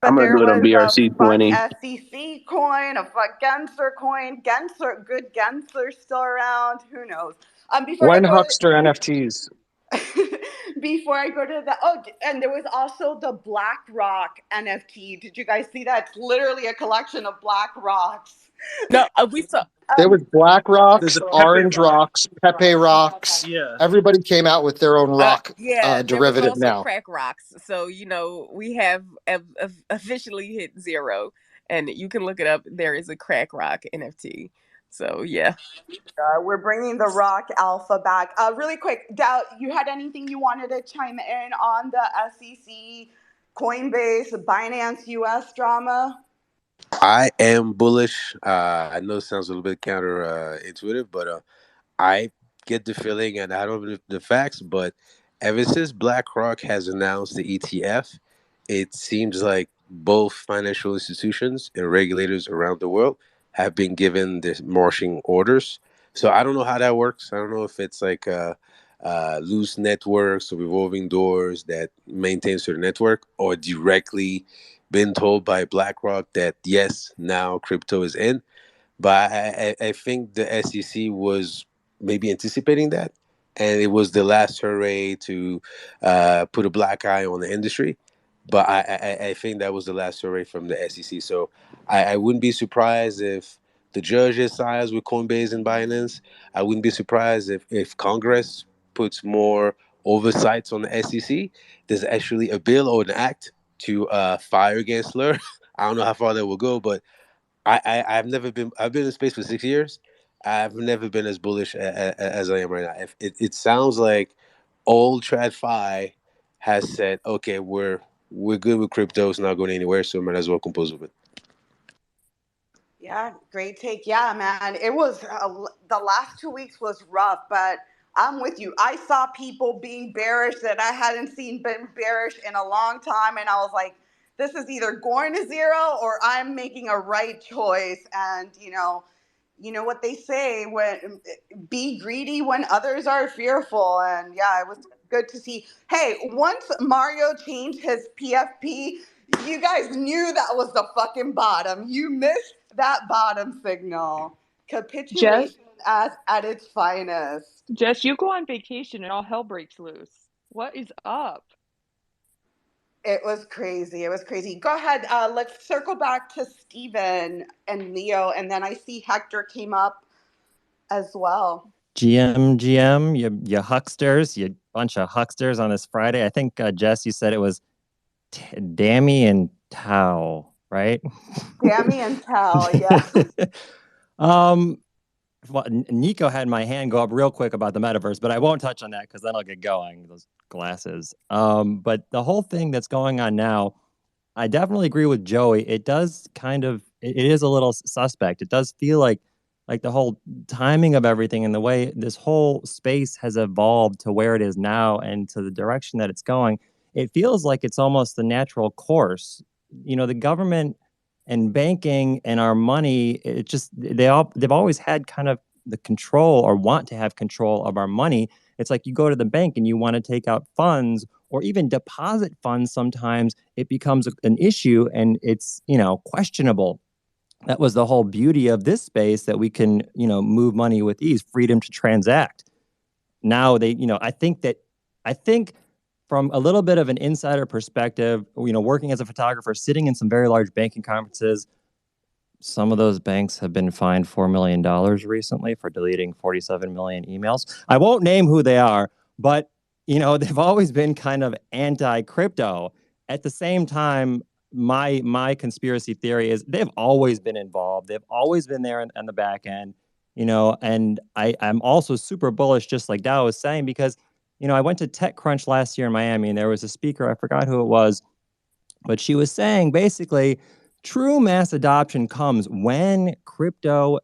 I'm But gonna there do it on was a fuck BRC20. SEC coin, a fuck Gensler coin. Good Gensler's still around. Who knows? Before I When go huckster NFTs? before I go to the and there was also the BlackRock NFT. Did you guys see that? It's literally a collection of black rocks. No, we saw. There was Black There's Rocks, a Pepe Orange rock. Rocks, Pepe Rocks. Yeah. Everybody came out with their own rock Yeah, there was derivative also now. crack rocks. So, we have officially hit 0, and you can look it up. There is a crack rock NFT. So, yeah. We're bringing the rock alpha back. Really quick, Dow, you had anything you wanted to chime in on the SEC, Coinbase, Binance US drama? I am bullish. I know it sounds a little bit counter intuitive, but I get the feeling, and I don't know the facts, but ever since BlackRock has announced the ETF, it seems like both financial institutions and regulators around the world have been given the marching orders. So I don't know how that works. I don't know if it's like loose networks or revolving doors that maintains their network, or directly been told by BlackRock that yes, now crypto is in. But I think the SEC was maybe anticipating that, and it was the last hurray to put a black eye on the industry. But I think that was the last hurray from the SEC. So I wouldn't be surprised if the judges sides with Coinbase and Binance. I wouldn't be surprised if Congress puts more oversights on the SEC, there's actually a bill or an act to fire Gensler. I don't know how far that will go, but I've never been. I've been in space for 6 years. I've never been as bullish as I am right now. It sounds like old TradFi has said, okay, we're good with crypto. It's not going anywhere, so we might as well compose with it. Yeah, great take. Yeah, man. It was the last 2 weeks was rough, but I'm with you. I saw people being bearish that I hadn't seen been bearish in a long time, and I was like, this is either going to zero or I'm making a right choice. And you know what they say, when be greedy when others are fearful. And yeah, it was good to see. Hey, once Mario changed his PFP, you guys knew that was the fucking bottom. You missed that bottom signal. Jess, Capitulation at its finest. Jess, you go on vacation and all hell breaks loose. What is up? It was crazy. It was crazy. Go ahead. Let's circle back to Steven and Leo. And then I see Hector came up as well. GM, you hucksters, you bunch of hucksters on this Friday. I think, Jess, you said it was Dammy and Tao, right? Dammy and Tao, yeah. Well, Nico had my hand go up real quick about the metaverse, but I won't touch on that because then I'll get going. Those glasses. But the whole thing that's going on now, I definitely agree with Joey. It does it is a little suspect. It does feel like the whole timing of everything and the way this whole space has evolved to where it is now and to the direction that it's going. It feels like it's almost the natural course. The government and banking and our money, they've always had kind of the control or want to have control of our money. It's like you go to the bank and you want to take out funds or even deposit funds. Sometimes it becomes an issue and it's, questionable. That was the whole beauty of this space, that we can, move money with ease, freedom to transact. Now I think from a little bit of an insider perspective, working as a photographer, sitting in some very large banking conferences, some of those banks have been fined $4 million recently for deleting 47 million emails. I won't name who they are, but they've always been kind of anti-crypto. At the same time, my conspiracy theory is they've always been involved. They've always been there on the back end, and I'm also super bullish, just like Dow was saying, because I went to TechCrunch last year in Miami, and there was a speaker, I forgot who it was, but she was saying basically true mass adoption comes when crypto,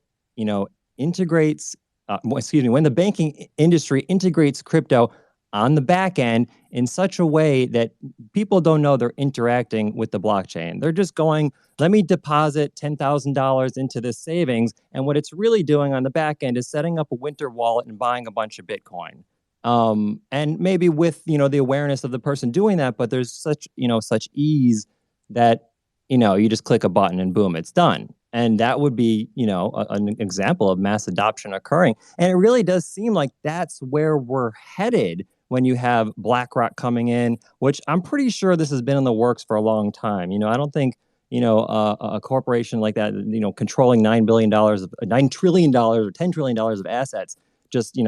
integrates, when the banking industry integrates crypto on the back end in such a way that people don't know they're interacting with the blockchain. They're just going, let me deposit $10,000 into this savings. And what it's really doing on the back end is setting up a winter wallet and buying a bunch of Bitcoin. And maybe with, the awareness of the person doing that, but there's such ease that, you just click a button and boom, it's done. And that would be, an example of mass adoption occurring. And it really does seem like that's where we're headed when you have BlackRock coming in, which I'm pretty sure this has been in the works for a long time. I don't think, a corporation like that, controlling $9 trillion or $10 trillion of assets just,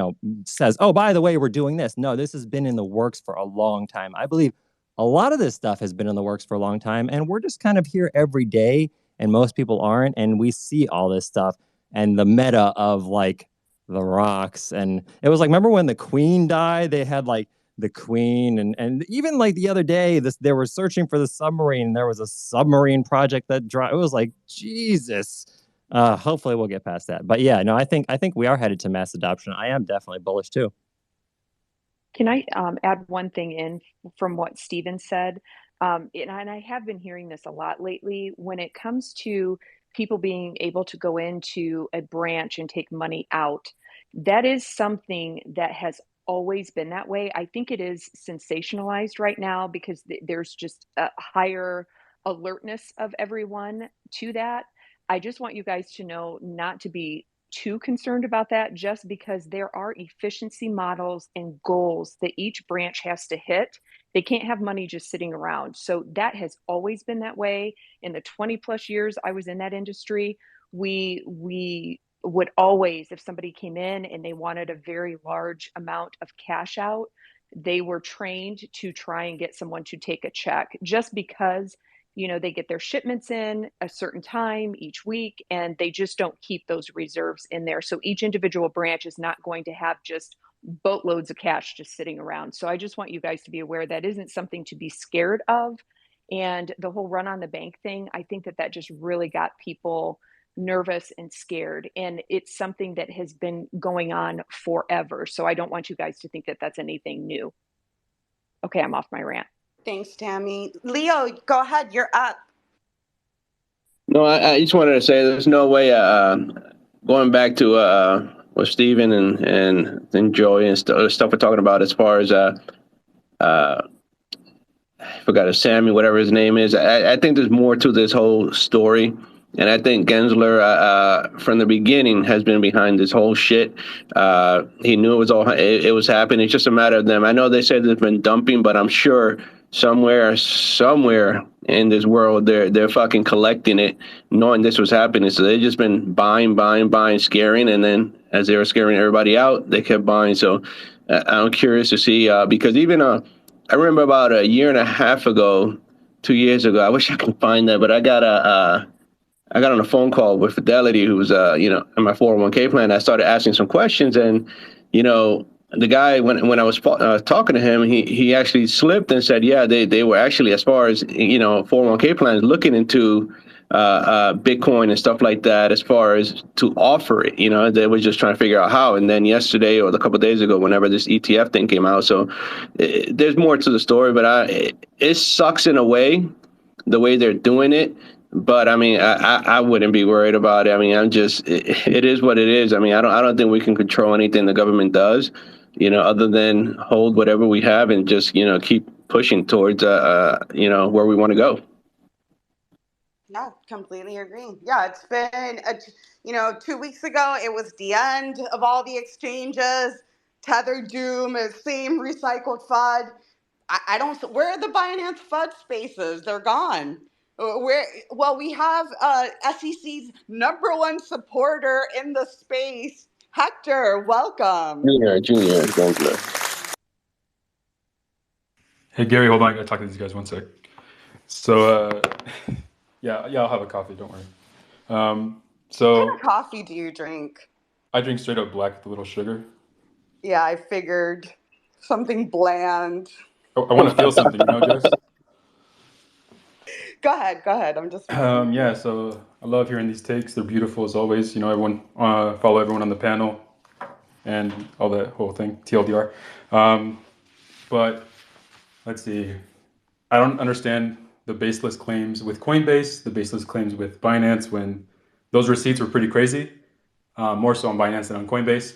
says, oh, by the way, we're doing this. No, this has been in the works for a long time. I believe a lot of this stuff has been in the works for a long time, and we're just kind of here every day, and most people aren't, and we see all this stuff and the meta of like the rocks. And it was like, remember when the Queen died? They had like the Queen, and even like the other day, they were searching for the submarine, and there was a submarine project that dropped. It was like, Jesus. Hopefully we'll get past that. But yeah, no, I think we are headed to mass adoption. I am definitely bullish too. Can I add one thing in from what Steven said? And I have been hearing this a lot lately when it comes to people being able to go into a branch and take money out. That is something that has always been that way. I think it is sensationalized right now because there's just a higher alertness of everyone to that. I just want you guys to know not to be too concerned about that, just because there are efficiency models and goals that each branch has to hit. They can't have money just sitting around. So that has always been that way. In the 20 plus years I was in that industry, we would always, if somebody came in and they wanted a very large amount of cash out, they were trained to try and get someone to take a check just because, you know, they get their shipments in a certain time each week and they just don't keep those reserves in there. So each individual branch is not going to have just boatloads of cash just sitting around. So I just want you guys to be aware that isn't something to be scared of. And the whole run on the bank thing, I think that that just really got people nervous and scared. And it's something that has been going on forever. So I don't want you guys to think that that's anything new. Okay, I'm off my rant. Thanks, Tammy. Leo, go ahead. You're up. No, I just wanted to say there's no way, going back to what Steven and Joey and stuff we're talking about as far as, I forgot his Sammy, whatever his name is. I think there's more to this whole story. And I think Gensler, from the beginning, has been behind this whole shit. He knew it was happening. It's just a matter of them. I know they said there's been dumping, but I'm sure somewhere in this world, they're fucking collecting it, knowing this was happening. So they've just been buying, scaring, and then as they were scaring everybody out, they kept buying. So I'm curious to see because even I remember about a year and a half ago, 2 years ago. I wish I could find that, but I got on a phone call with Fidelity, who was, in my 401k plan. I started asking some questions, and, the guy, when I was talking to him, he actually slipped and said, yeah, they were actually, as far as, 401k plans, looking into Bitcoin and stuff like that, as far as to offer it. They were just trying to figure out how. And then yesterday or a couple of days ago, whenever this ETF thing came out, so there's more to the story, but it sucks in a way, the way they're doing it. But I mean, I wouldn't be worried about it. I mean, it is what it is. I mean, I don't think we can control anything the government does, other than hold whatever we have and just, keep pushing towards, where we want to go. Yeah, completely agree. Yeah, it's been, 2 weeks ago, it was the end of all the exchanges. Tether Doom is same recycled FUD. I don't, where are the Binance FUD spaces? They're gone. We have SEC's #1 supporter in the space, Hector. Welcome. Junior Gensler. Hey Gary, hold on. I gotta talk to these guys 1 sec. So yeah, I'll have a coffee. Don't worry. What kind of coffee do you drink? I drink straight up black with a little sugar. Yeah, I figured something bland. I want to feel something, Jess? Go ahead. I'm just. Yeah. So I love hearing these takes. They're beautiful as always. Everyone follow everyone on the panel, and all that whole thing. TLDR. But let's see. I don't understand the baseless claims with Coinbase, the baseless claims with Binance, when those receipts were pretty crazy. More so on Binance than on Coinbase.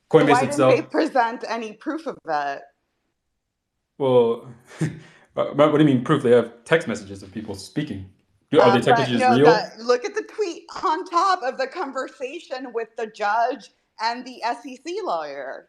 Coinbase Why itself. didn't they present any proof of that? Well, what do you mean proof? They have text messages of people speaking. Are they text messages real? Look at the tweet on top of the conversation with the judge and the SEC lawyer.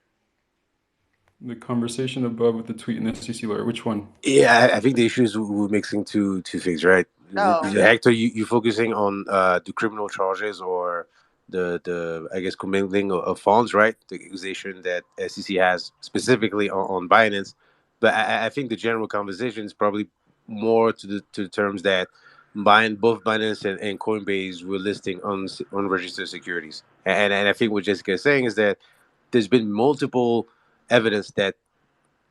The conversation above with the tweet and the SEC lawyer. Which one? Yeah, I think the issue is we're mixing two things, right? No. Hector, you're focusing on the criminal charges or the I guess commingling of funds, right? The accusation that SEC has specifically on Binance. But I think the general conversation is probably more to the terms that both Binance and Coinbase were listing unregistered securities. And I think what Jessica is saying is that there's been multiple evidence that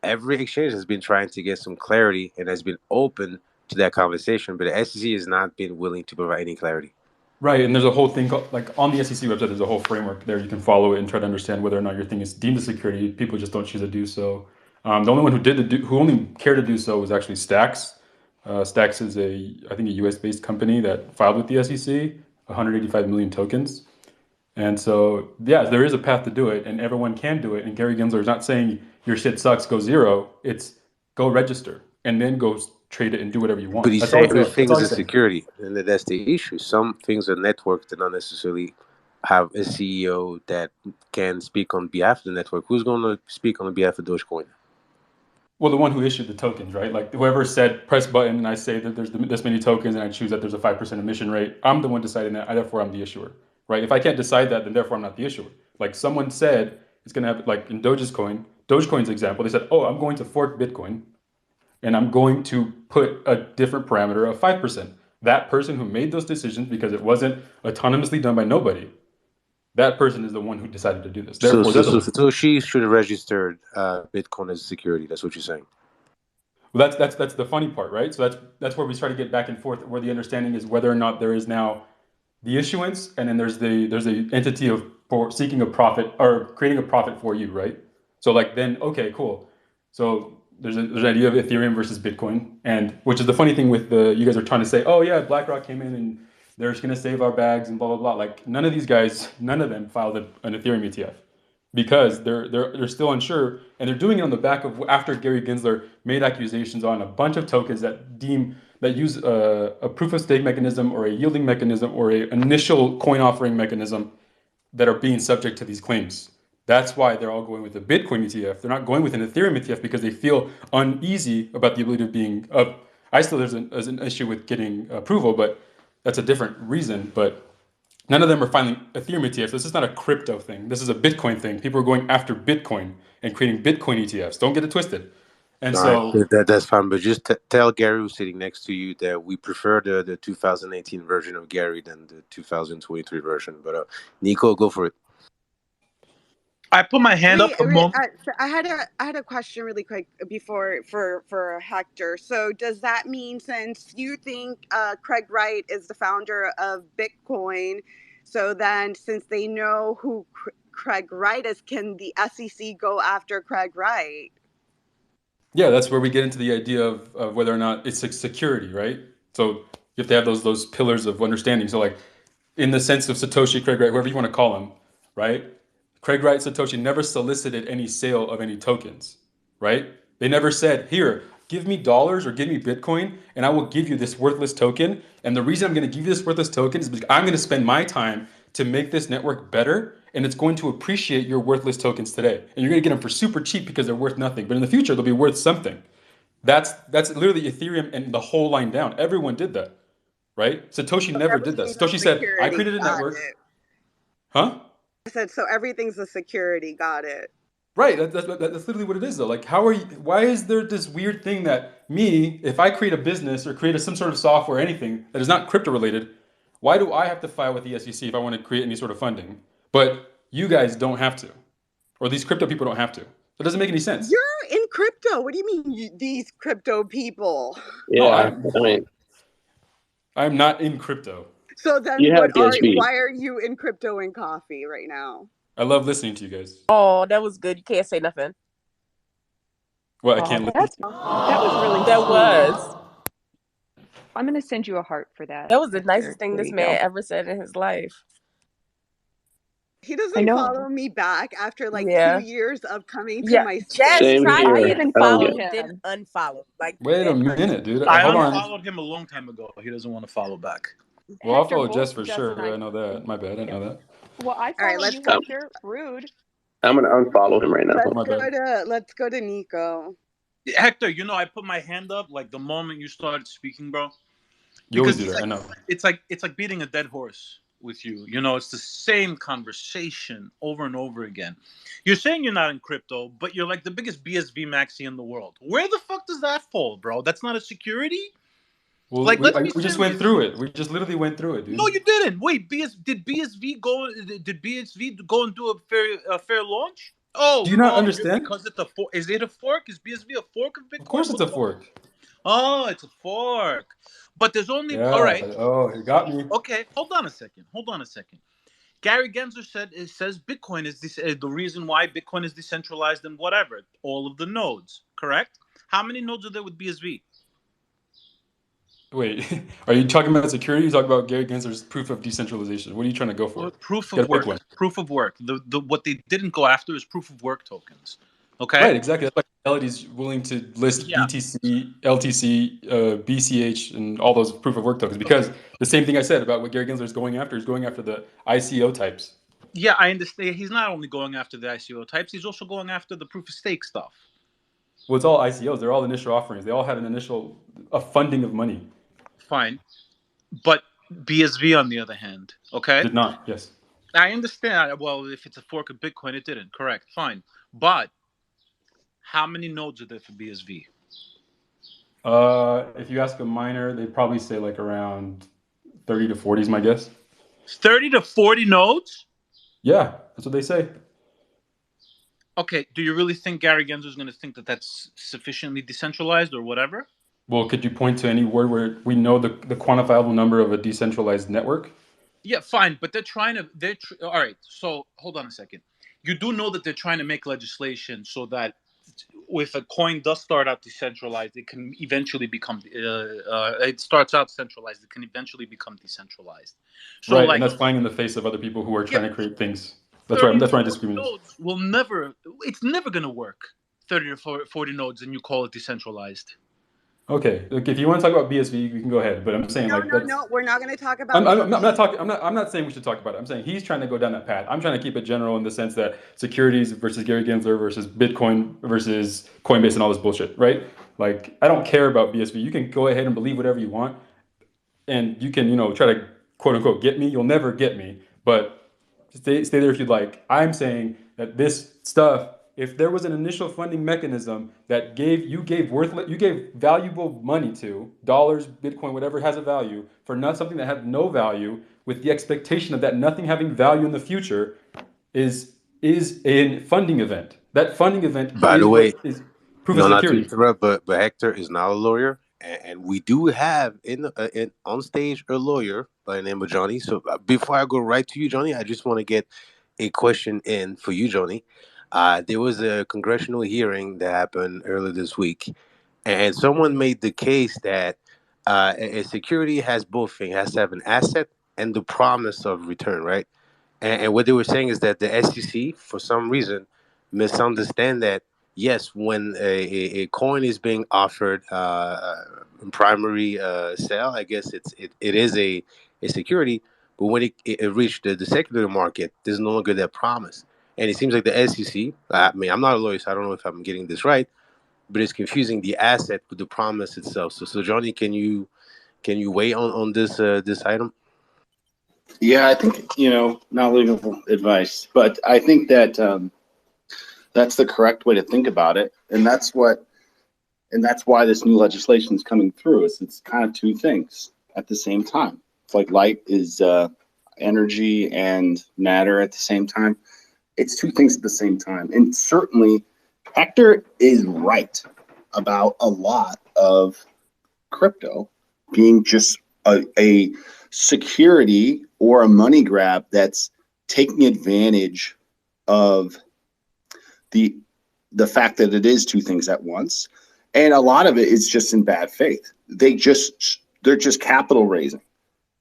every exchange has been trying to get some clarity and has been open to that conversation, but the SEC has not been willing to provide any clarity. Right, and there's a whole thing called, like on the SEC website, there's a whole framework there. You can follow it and try to understand whether or not your thing is deemed a security. People just don't choose to do so. The only one who only cared to do so was actually Stacks. Stacks is I think a US-based company that filed with the SEC, 185 million tokens. And so, yeah, there is a path to do it, and everyone can do it. And Gary Gensler is not saying your shit sucks, go zero. It's go register and then go trade it and do whatever you want. But he's saying everything is a security, and that's the issue. Some things are networked that not necessarily have a CEO that can speak on behalf of the network. Who's going to speak on behalf of Dogecoin? Well, the one who issued the tokens, right? Like whoever said press button and I say that there's this many tokens and I choose that there's a 5% emission rate, I'm the one deciding that, therefore I'm the issuer, right? If I can't decide that, then therefore I'm not the issuer. Like someone said it's going to have, like in Dogecoin, Dogecoin's example, they said, oh, I'm going to fork Bitcoin and I'm going to put a different parameter of 5%. That person who made those decisions, because it wasn't autonomously done by nobody, that person is the one who decided to do this. So, Therefore, so, they're so, the so she should have registered Bitcoin as a security. That's what you're saying. well, that's the funny part, right? So that's where we start to get back and forth, where the understanding is whether or not there is now the issuance, and then there's the entity of for seeking a profit or creating a profit for you, right? So like then okay, cool. So there's an idea of Ethereum versus Bitcoin, and which is the funny thing with the you guys are trying to say, oh yeah, BlackRock came in and they're just gonna save our bags and blah blah blah. Like none of these guys, none of them filed an Ethereum ETF because they're still unsure, and they're doing it on the back of after Gary Gensler made accusations on a bunch of tokens that use a proof of stake mechanism or a yielding mechanism or an initial coin offering mechanism that are being subject to these claims. That's why they're all going with the Bitcoin ETF. They're not going with an Ethereum ETF because they feel uneasy about the ability of being up. I still there's an issue with getting approval, but that's a different reason. But none of them are filing Ethereum ETFs. This is not a crypto thing. This is a Bitcoin thing. People are going after Bitcoin and creating Bitcoin ETFs. Don't get it twisted. And All right, so that's fine. But just tell Gary who's sitting next to you that we prefer the 2018 version of Gary than the 2023 version. But Nico, go for it. I put my hand up Wait, the moment. so I had a question really quick before for Hector. So does that mean since you think Craig Wright is the founder of Bitcoin, so then since they know who Craig Wright is, can the SEC go after Craig Wright? yeah, that's where we get into the idea of whether or not it's a security, right? So you have to have those pillars of understanding. So like in the sense of Satoshi, Craig Wright, whoever you want to call him, right? Craig Wright, Satoshi never solicited any sale of any tokens, right? They never said, here, give me dollars or give me Bitcoin and I will give you this worthless token. And the reason I'm going to give you this worthless token is because I'm going to spend my time to make this network better and it's going to appreciate your worthless tokens today. And you're going to get them for super cheap because they're worth nothing. But in the future, they'll be worth something. That's literally Ethereum and the whole line down. Everyone did that, right? Satoshi So never did that. everything's a Satoshi said, I security. created a Got network. it. Huh? I said so everything's a security. Got it. Right. That's literally what it is, though. Like, how are you? Why is there this weird thing that me, if I create a business or create some sort of software, or anything that is not crypto related, why do I have to file with the SEC if I want to create any sort of funding? But you guys don't have to, or these crypto people don't have to. That doesn't make any sense. You're in crypto. What do you mean, these crypto people? No, Yeah, I mean, I'm not in crypto. So then, you have BSV. why are you in crypto and coffee right now? I love listening to you guys. Oh, that was good. You can't say nothing. Well, I Oh, can't listen. that was really That sweet. was. I'm going to send you a heart for that. That was the Hector. nicest thing There this you man go. ever said in his life. He I doesn't know. follow me back after like 2 Yeah. years of coming to Yeah. my Jess space. Same tried I to here. hit even I don't follow get follow, it. then him. unfollow. Like Wait a that person. minute, dude. I Hold Hector, on. unfollowed him a long time ago. He doesn't want to follow back. Well, I'll Hector, follow both Jess for Jess and sure. I. I know that. My bad. I didn't know that. Well, I All right, follow you, I'm, Hector. Rude. I'm gonna unfollow him right now. My bad. let's go to Nico. Hector, I put my hand up like the moment you started speaking, bro. You always Because do it's that. I like know. it's like beating a dead horse with you. It's the same conversation over and over again. You're saying you're not in crypto, but you're like the biggest BSV maxi in the world. Where the fuck does that fall, bro? That's not a security? Well, Like, let's be we just went serious. through it. We just literally went through it, dude. No, you didn't. Wait, did BSV go? Did BSV go and do a fair launch? Oh, Do you not understand? because it's a fork. Is it a fork? Is BSV a fork of Bitcoin? Of course, it's a fork. Oh, it's a fork. But there's only Yeah. all right. Oh, it got me. Okay, hold on a second. Gary Gensler says Bitcoin is the reason why Bitcoin is decentralized and whatever. All of the nodes, correct? How many nodes are there with BSV? Wait, are you talking about security? You talking about Gary Gensler's proof of decentralization? What are you trying to go for? Well, proof Gotta of pick work. one. Proof of work. The what they didn't go after is proof of work tokens. Okay. Right, exactly. That's why Fidelity's willing to list Yeah. BTC, LTC, BCH, and all those proof of work tokens because the same thing I said about what Gary Gensler is going after the ICO types. Yeah, I understand. He's not only going after the ICO types, he's also going after the proof of stake stuff. Well, it's all ICOs. They're all initial offerings. They all had a funding of money. Fine. But BSV, on the other hand, okay? Did not, yes. I understand. Well, if it's a fork of Bitcoin, it didn't. Correct. Fine. But How many nodes are there for BSV? If you ask a miner, they'd probably say like around 30 to 40 is my guess. 30 to 40 nodes? Yeah, that's what they say. Okay, do you really think Gary Gensler is going to think that that's sufficiently decentralized or whatever? Well, could you point to any word where we know the quantifiable number of a decentralized network? Yeah, fine, but all right, so hold on a second. You do know that they're trying to make legislation so that if a coin does start out decentralized, it can eventually become, it starts out centralized, it can eventually become decentralized. So right, like, and that's flying in the face of other people who are trying to create things. That's 30 right. That's to why I 40 disagree with this. nodes will it's never going to work. 30 to 40 nodes and you call it decentralized. Okay, look, if you want to talk about BSV, you can go ahead. But I'm saying No, we're not going to talk about. I'm not talking. I'm not saying we should talk about it. I'm saying he's trying to go down that path. I'm trying to keep it general in the sense that securities versus Gary Gensler versus Bitcoin versus Coinbase and all this bullshit, right? Like I don't care about BSV. You can go ahead and believe whatever you want, and you can try to quote unquote get me. You'll never get me, but stay there if you'd like. I'm saying that this stuff, if there was an initial funding mechanism that you gave valuable money to dollars, Bitcoin, whatever has a value, for not something that had no value, with the expectation of that nothing having value in the future, is a funding event. That funding event By the is way, what is proof of not to security. interrupt, but Hector is not a lawyer, and we do have in on stage a lawyer by the name of Johnny. So before I go right to you, Johnny, I just want to get a question in for you, Johnny. There was a congressional hearing that happened earlier this week, and someone made the case that a security has both things. It has to have an asset and the promise of return, right? And what they were saying is that the SEC, for some reason, misunderstand that. Yes, when a coin is being offered in primary sale, I guess it is a security. But when it reached the secondary market, there's no longer that promise. And it seems like the SEC. I mean, I'm not a lawyer, so I don't know if I'm getting this right, but it's confusing the asset with the promise itself. So Johnny, can you weigh on this item? Yeah, I think, not legal advice, but I think that that's the correct way to think about it. And that's why this new legislation is coming through. It's kind of two things at the same time. It's like light is energy and matter at the same time. It's two things at the same time. And certainly Hector is right about a lot of crypto being just a security or a money grab that's taking advantage of the fact that it is two things at once, and a lot of it is just in bad faith. They're just capital raising,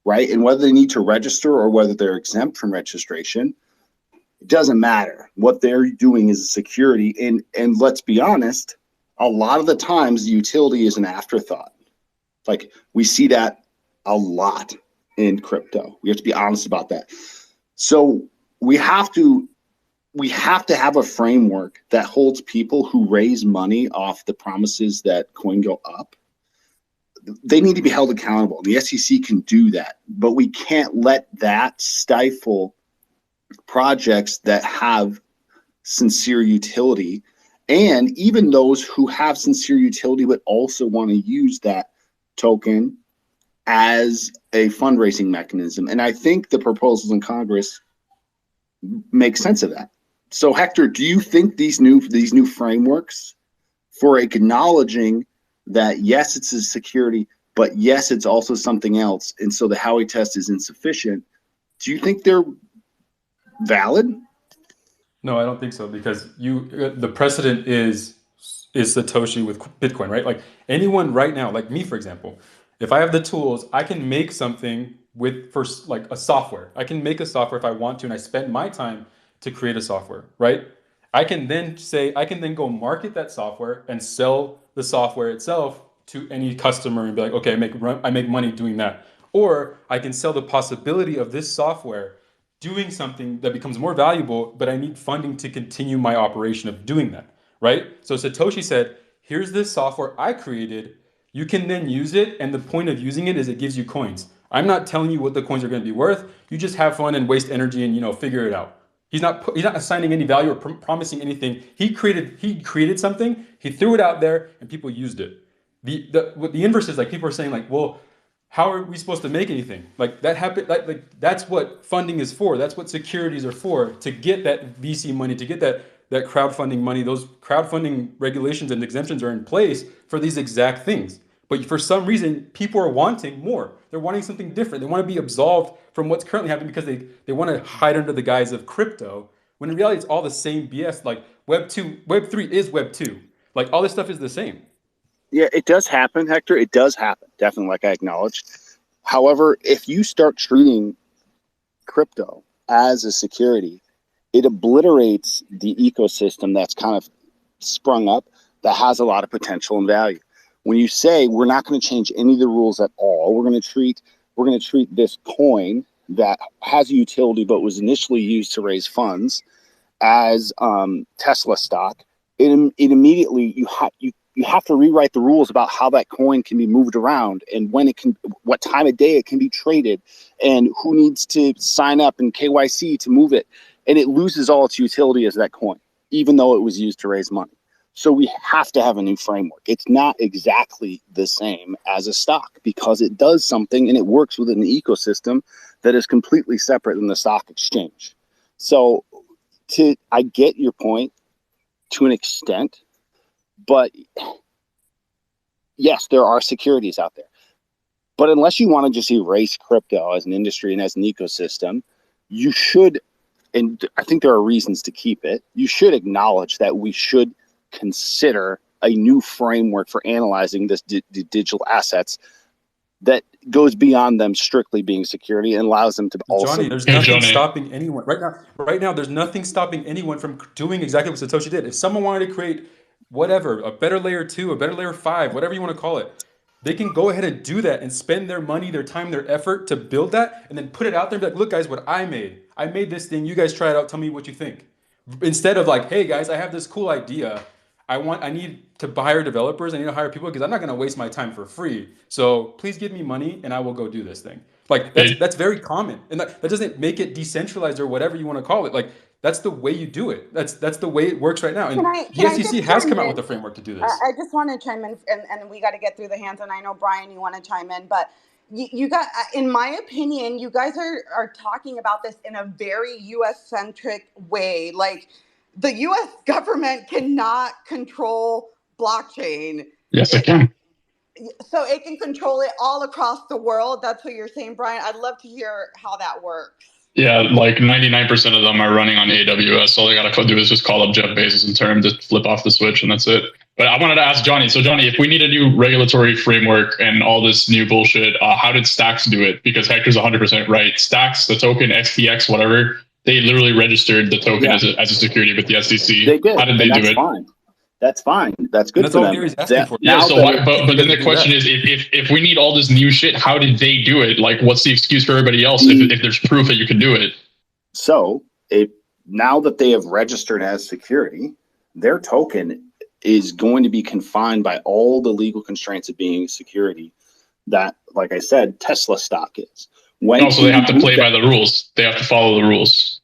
right? And whether they need to register or whether they're exempt from registration, it doesn't matter. What they're doing is a security, and let's be honest, a lot of the times the utility is an afterthought. Like we see that a lot in crypto. We have to be honest about that. So we have to have a framework that holds people who raise money off the promises that coin go up. They need to be held accountable. The SEC can do that, but we can't let that stifle projects that have sincere utility, and even those who have sincere utility but also want to use that token as a fundraising mechanism. And I think the proposals in Congress make sense of that. So Hector, do you think these new frameworks for acknowledging that yes, it's a security, but yes, it's also something else, and so the Howey test is insufficient, do you think they're valid? No, I don't think so, because the precedent is Satoshi with Bitcoin, right? Like anyone right now, like me, for example, if I have the tools, I can make something like a software. I can make a software if I want to, and I spend my time to create a software, right? I can then go market that software and sell the software itself to any customer and be like, okay, I make money doing that. Or I can sell the possibility of this software doing something that becomes more valuable, but I need funding to continue my operation of doing that, right? So Satoshi said, here's this software I created. You can then use it, and the point of using it is it gives you coins. I'm not telling you what the coins are going to be worth. You just have fun and waste energy and figure it out. He's not assigning any value or promising anything. He created something. He threw it out there, and people used it. The inverse is like people are saying like, well, how are we supposed to make anything? Like that happened. Like that's what funding is for. That's what securities are for, to get that VC money, to get that crowdfunding money. Those crowdfunding regulations and exemptions are in place for these exact things. But for some reason, people are wanting more. They're wanting something different. They want to be absolved from what's currently happening because they want to hide under the guise of crypto. When in reality, it's all the same BS. Like Web 2, Web 3 is Web 2. Like all this stuff is the same. Yeah, it does happen, Hector. It does happen, definitely, like I acknowledged. However, if you start treating crypto as a security, it obliterates the ecosystem that's kind of sprung up that has a lot of potential and value. When you say we're not going to change any of the rules at all, we're going to treat this coin that has a utility but was initially used to raise funds as Tesla stock, it immediately you have to rewrite the rules about how that coin can be moved around and when it can, what time of day it can be traded, and who needs to sign up and KYC to move it, and it loses all its utility as that coin, even though it was used to raise money. So we have to have a new framework. It's not exactly the same as a stock because it does something and it works within the ecosystem that is completely separate than the stock exchange. So I get your point to an extent, but yes, there are securities out there. But unless you want to just erase crypto as an industry and as an ecosystem, you should, and I think there are reasons to keep it, you should acknowledge that we should consider a new framework for analyzing this digital assets that goes beyond them strictly being security and allows them to also. Johnny, there's nothing stopping anyone right now. There's nothing stopping anyone from doing exactly what Satoshi did. If someone wanted to create whatever, a better layer 2, a better layer 5, whatever you want to call it, they can go ahead and do that and spend their money, their time, their effort to build that and then put it out there and be like, look guys, what I made this thing. You guys try it out. Tell me what you think. Instead of like, hey guys, I have this cool idea. I need to hire developers. I need to hire people because I'm not going to waste my time for free. So please give me money and I will go do this thing. Like that's very common. And that doesn't make it decentralized or whatever you want to call it. Like that's the way you do it. That's the way it works right now. And the SEC has come out with a framework to do this. I just want to chime in, and we got to get through the hands. And I know, Brian, you want to chime in, but you got, in my opinion, you guys are talking about this in a very U.S.-centric way. Like the U.S. government cannot control blockchain. Yes, it can. So it can control it all across the world. That's what you're saying, Brian. I'd love to hear how that works. Yeah, like 99% of them are running on AWS. All they got to do is just call up Jeff Bezos and tell him to flip off the switch, and that's it. But I wanted to ask Johnny. So, Johnny, if we need a new regulatory framework and all this new bullshit, how did Stacks do it? Because Hector's 100% right. Stacks, the token, XTX, whatever, they literally registered the token as a security with the SEC. They did. How did they do it? Fine. That's fine. That's good for them. Yeah, so but then the question is, if we need all this new shit, how did they do it? Like, what's the excuse for everybody else if there's proof that you can do it? So, now that they have registered as security, their token is going to be confined by all the legal constraints of being security that, like I said, Tesla stock is. So they have to play by the rules. They have to follow the rules.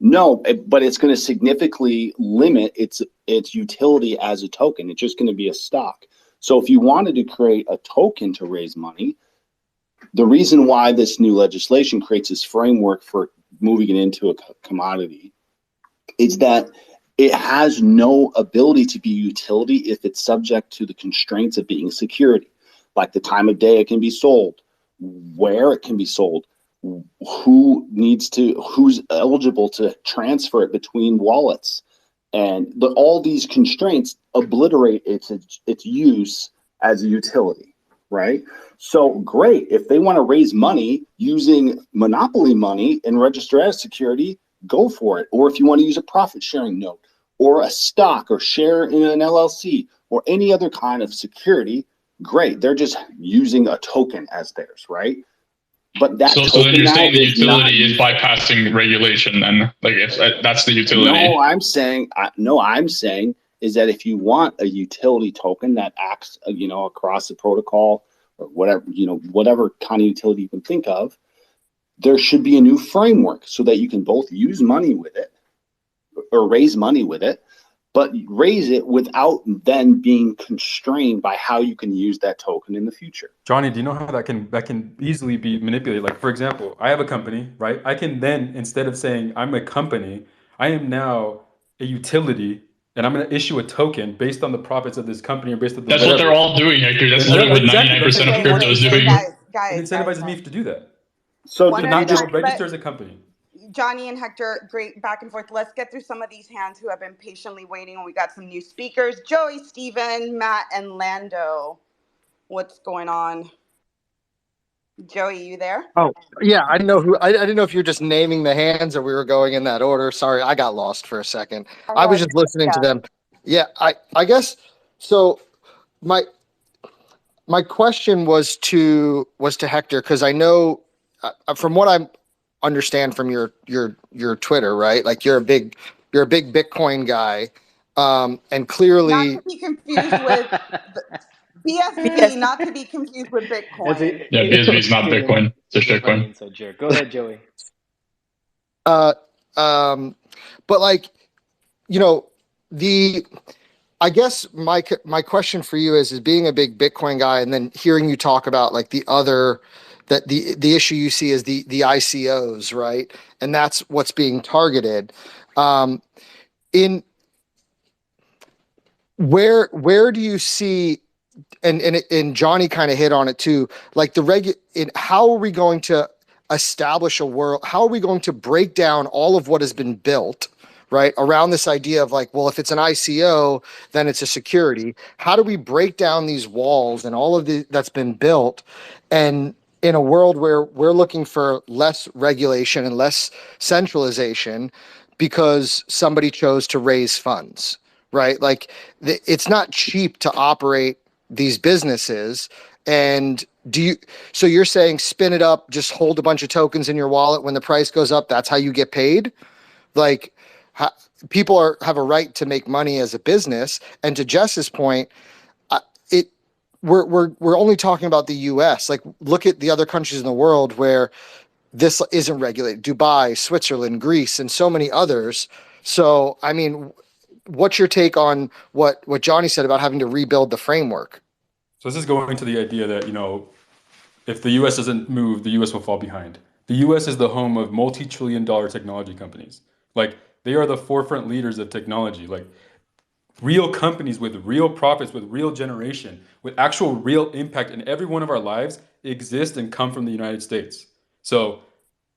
No, but it's going to significantly limit its utility as a token. It's just going to be a stock. So if you wanted to create a token to raise money, the reason why this new legislation creates this framework for moving it into a commodity is that it has no ability to be utility if it's subject to the constraints of being security, like the time of day it can be sold, where it can be sold, who's eligible to transfer it between wallets, and all these constraints obliterate its use as a utility, right? So great, if they want to raise money using monopoly money and register as security, go for it. Or if you want to use a profit sharing note or a stock or share in an LLC or any other kind of security, great. They're just using a token as theirs, right? But that so then you're saying the utility is bypassing regulation, then, like, if that's the utility. I'm saying is that if you want a utility token that acts, across the protocol or whatever kind of utility you can think of, there should be a new framework so that you can both use money with it or raise money with it, but raise it without then being constrained by how you can use that token in the future. Johnny, do you know how that can easily be manipulated? Like, for example, I have a company, right? I can then, instead of saying I'm a company, I am now a utility, and I'm going to issue a token based on the profits of this company or based on the That's what whatever. they're all doing, Hector. That's And literally what exactly, but I'm 99% saying of it, crypto is doing. it Guys. incentivizes me to do that. So One To at now a just time, register but as a company. Johnny and Hector, great back and forth. Let's get through some of these hands who have been patiently waiting. And we got some new speakers: Joey, Steven, Matt, and Lando. What's going on? Joey, you there? Oh, yeah. I didn't know who. I didn't know if you were just naming the hands or we were going in that order. Sorry, I got lost for a second. I was just listening to them. Yeah, I guess so. My question was to Hector, because I know from what I understand from your Twitter, right? Like you're a big Bitcoin guy, and clearly Not to be confused with BSB, not to be confused with Bitcoin. Yeah, BSB is not Steven, Bitcoin. It's a he's a funny shitcoin. inside joke. Go ahead, Joey. but like, you know, I guess my question for you is being a big Bitcoin guy and then hearing you talk about like the issue you see is the ICOs, right? And that's what's being targeted. In where do you see, and Johnny kind of hit on it too, like how are we going to establish a world? How are we going to break down all of what has been built, right, around this idea of like, well, if it's an ICO, then it's a security. How do we break down these walls and all of that's been built, and in a world where we're looking for less regulation and less centralization because somebody chose to raise funds, right? Like it's not cheap to operate these businesses. And so you're saying spin it up, just hold a bunch of tokens in your wallet. When the price goes up, that's how you get paid. Like people have a right to make money as a business. And to Jess's point, we're only talking about the US. Like look at the other countries in the world where this isn't regulated: Dubai, Switzerland, Greece, and so many others. So, I mean, what's your take on what Johnny said about having to rebuild the framework? So this is going to the idea that, if the US doesn't move, the US will fall behind. The US is the home of multi-trillion-dollar technology companies. Like they are the forefront leaders of technology. Like real companies with real profits, with real generation, with actual real impact in every one of our lives exist and come from the United States. So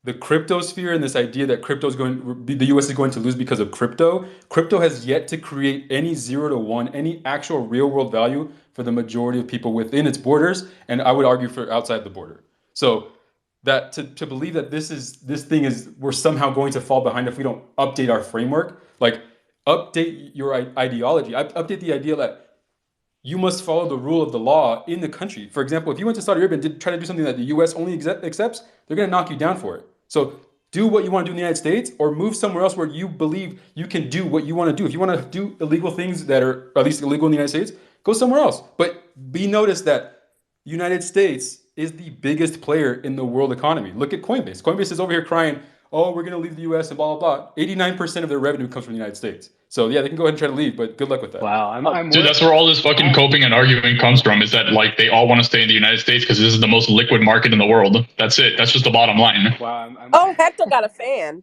the crypto sphere and this idea that the US is going to lose because of crypto has yet to create any 0 to 1, any actual real world value for the majority of people within its borders, and I would argue for outside the border. So that to believe that we're somehow going to fall behind if we don't update our framework, like update your ideology, update the idea that you must follow the rule of the law in the country. For example, if you went to Saudi Arabia and try to do something that the US only accepts, they're going to knock you down for it. So do what you want to do in the United States, or move somewhere else where you believe you can do what you want to do. If you want to do illegal things that are at least illegal in the United States, go somewhere else. But be noticed that United States is the biggest player in the world economy. Look at Coinbase. Coinbase is over here crying, oh, we're going to leave the US and blah, blah, blah. 89% of their revenue comes from the United States. So yeah, they can go ahead and try to leave, but good luck with that. Wow, I'm Dude, that's where all this fucking coping and arguing comes from, is that like they all want to stay in the United States because this is the most liquid market in the world. That's it. That's just the bottom line. Wow, Oh, Hector got a fan.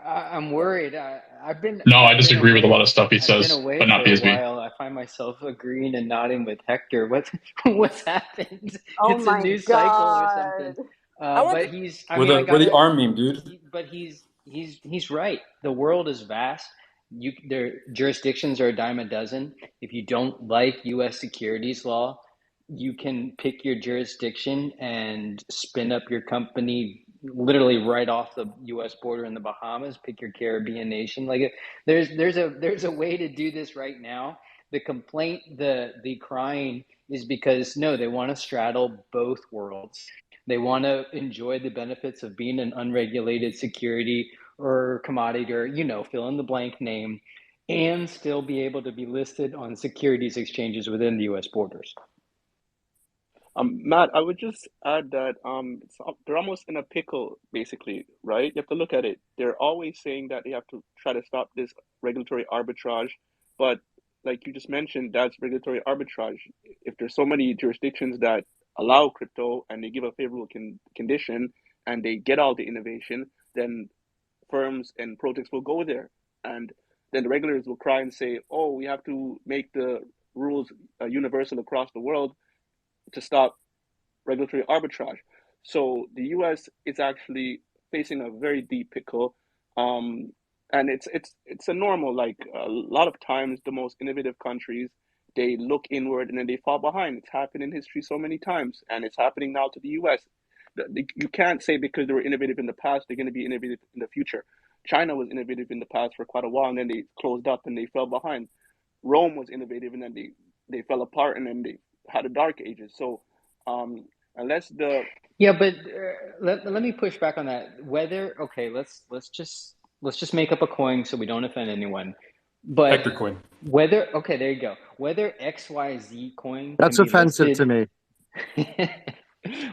I'm worried. I've been. No, I I've been disagree with a away. lot of stuff he I've been says, away but not for a BSB. while. I find myself agreeing and nodding with Hector. What's happened? Oh It's a my new cycle or something. God. But he's. I We're mean, the we're the arm meme, dude. But he's right. The world is vast. Their jurisdictions are a dime a dozen. If you don't like U.S. securities law, you can pick your jurisdiction and spin up your company literally right off the U.S. border in the Bahamas. Pick your Caribbean nation. Like there's a way to do this right now. The complaint, the crying is because no, they want to straddle both worlds. They want to enjoy the benefits of being an unregulated security or commodity, or fill in the blank name, and still be able to be listed on securities exchanges within the U.S. borders. Matt, I would just add that they're almost in a pickle, basically, right? You have to look at it. They're always saying that they have to try to stop this regulatory arbitrage, but like you just mentioned, that's regulatory arbitrage. If there's so many jurisdictions that allow crypto and they give a favorable condition and they get all the innovation, then firms and projects will go there, and then the regulators will cry and say, "Oh, we have to make the rules universal across the world to stop regulatory arbitrage." So the U.S. is actually facing a very deep pickle, and it's a normal, like a lot of times the most innovative countries, they look inward and then they fall behind. It's happened in history so many times, and it's happening now to the U.S. You can't say because they were innovative in the past they're going to be innovative in the future. China was innovative in the past for quite a while, and then they closed up and they fell behind. Rome was innovative, and then they fell apart, and then they had a dark ages. So unless the Yeah, but let me push back on that. Whether okay, let's just make up a coin so we don't offend anyone. But Hector coin. whether okay, there you go. Whether XYZ coin can That's be offensive to listed, me.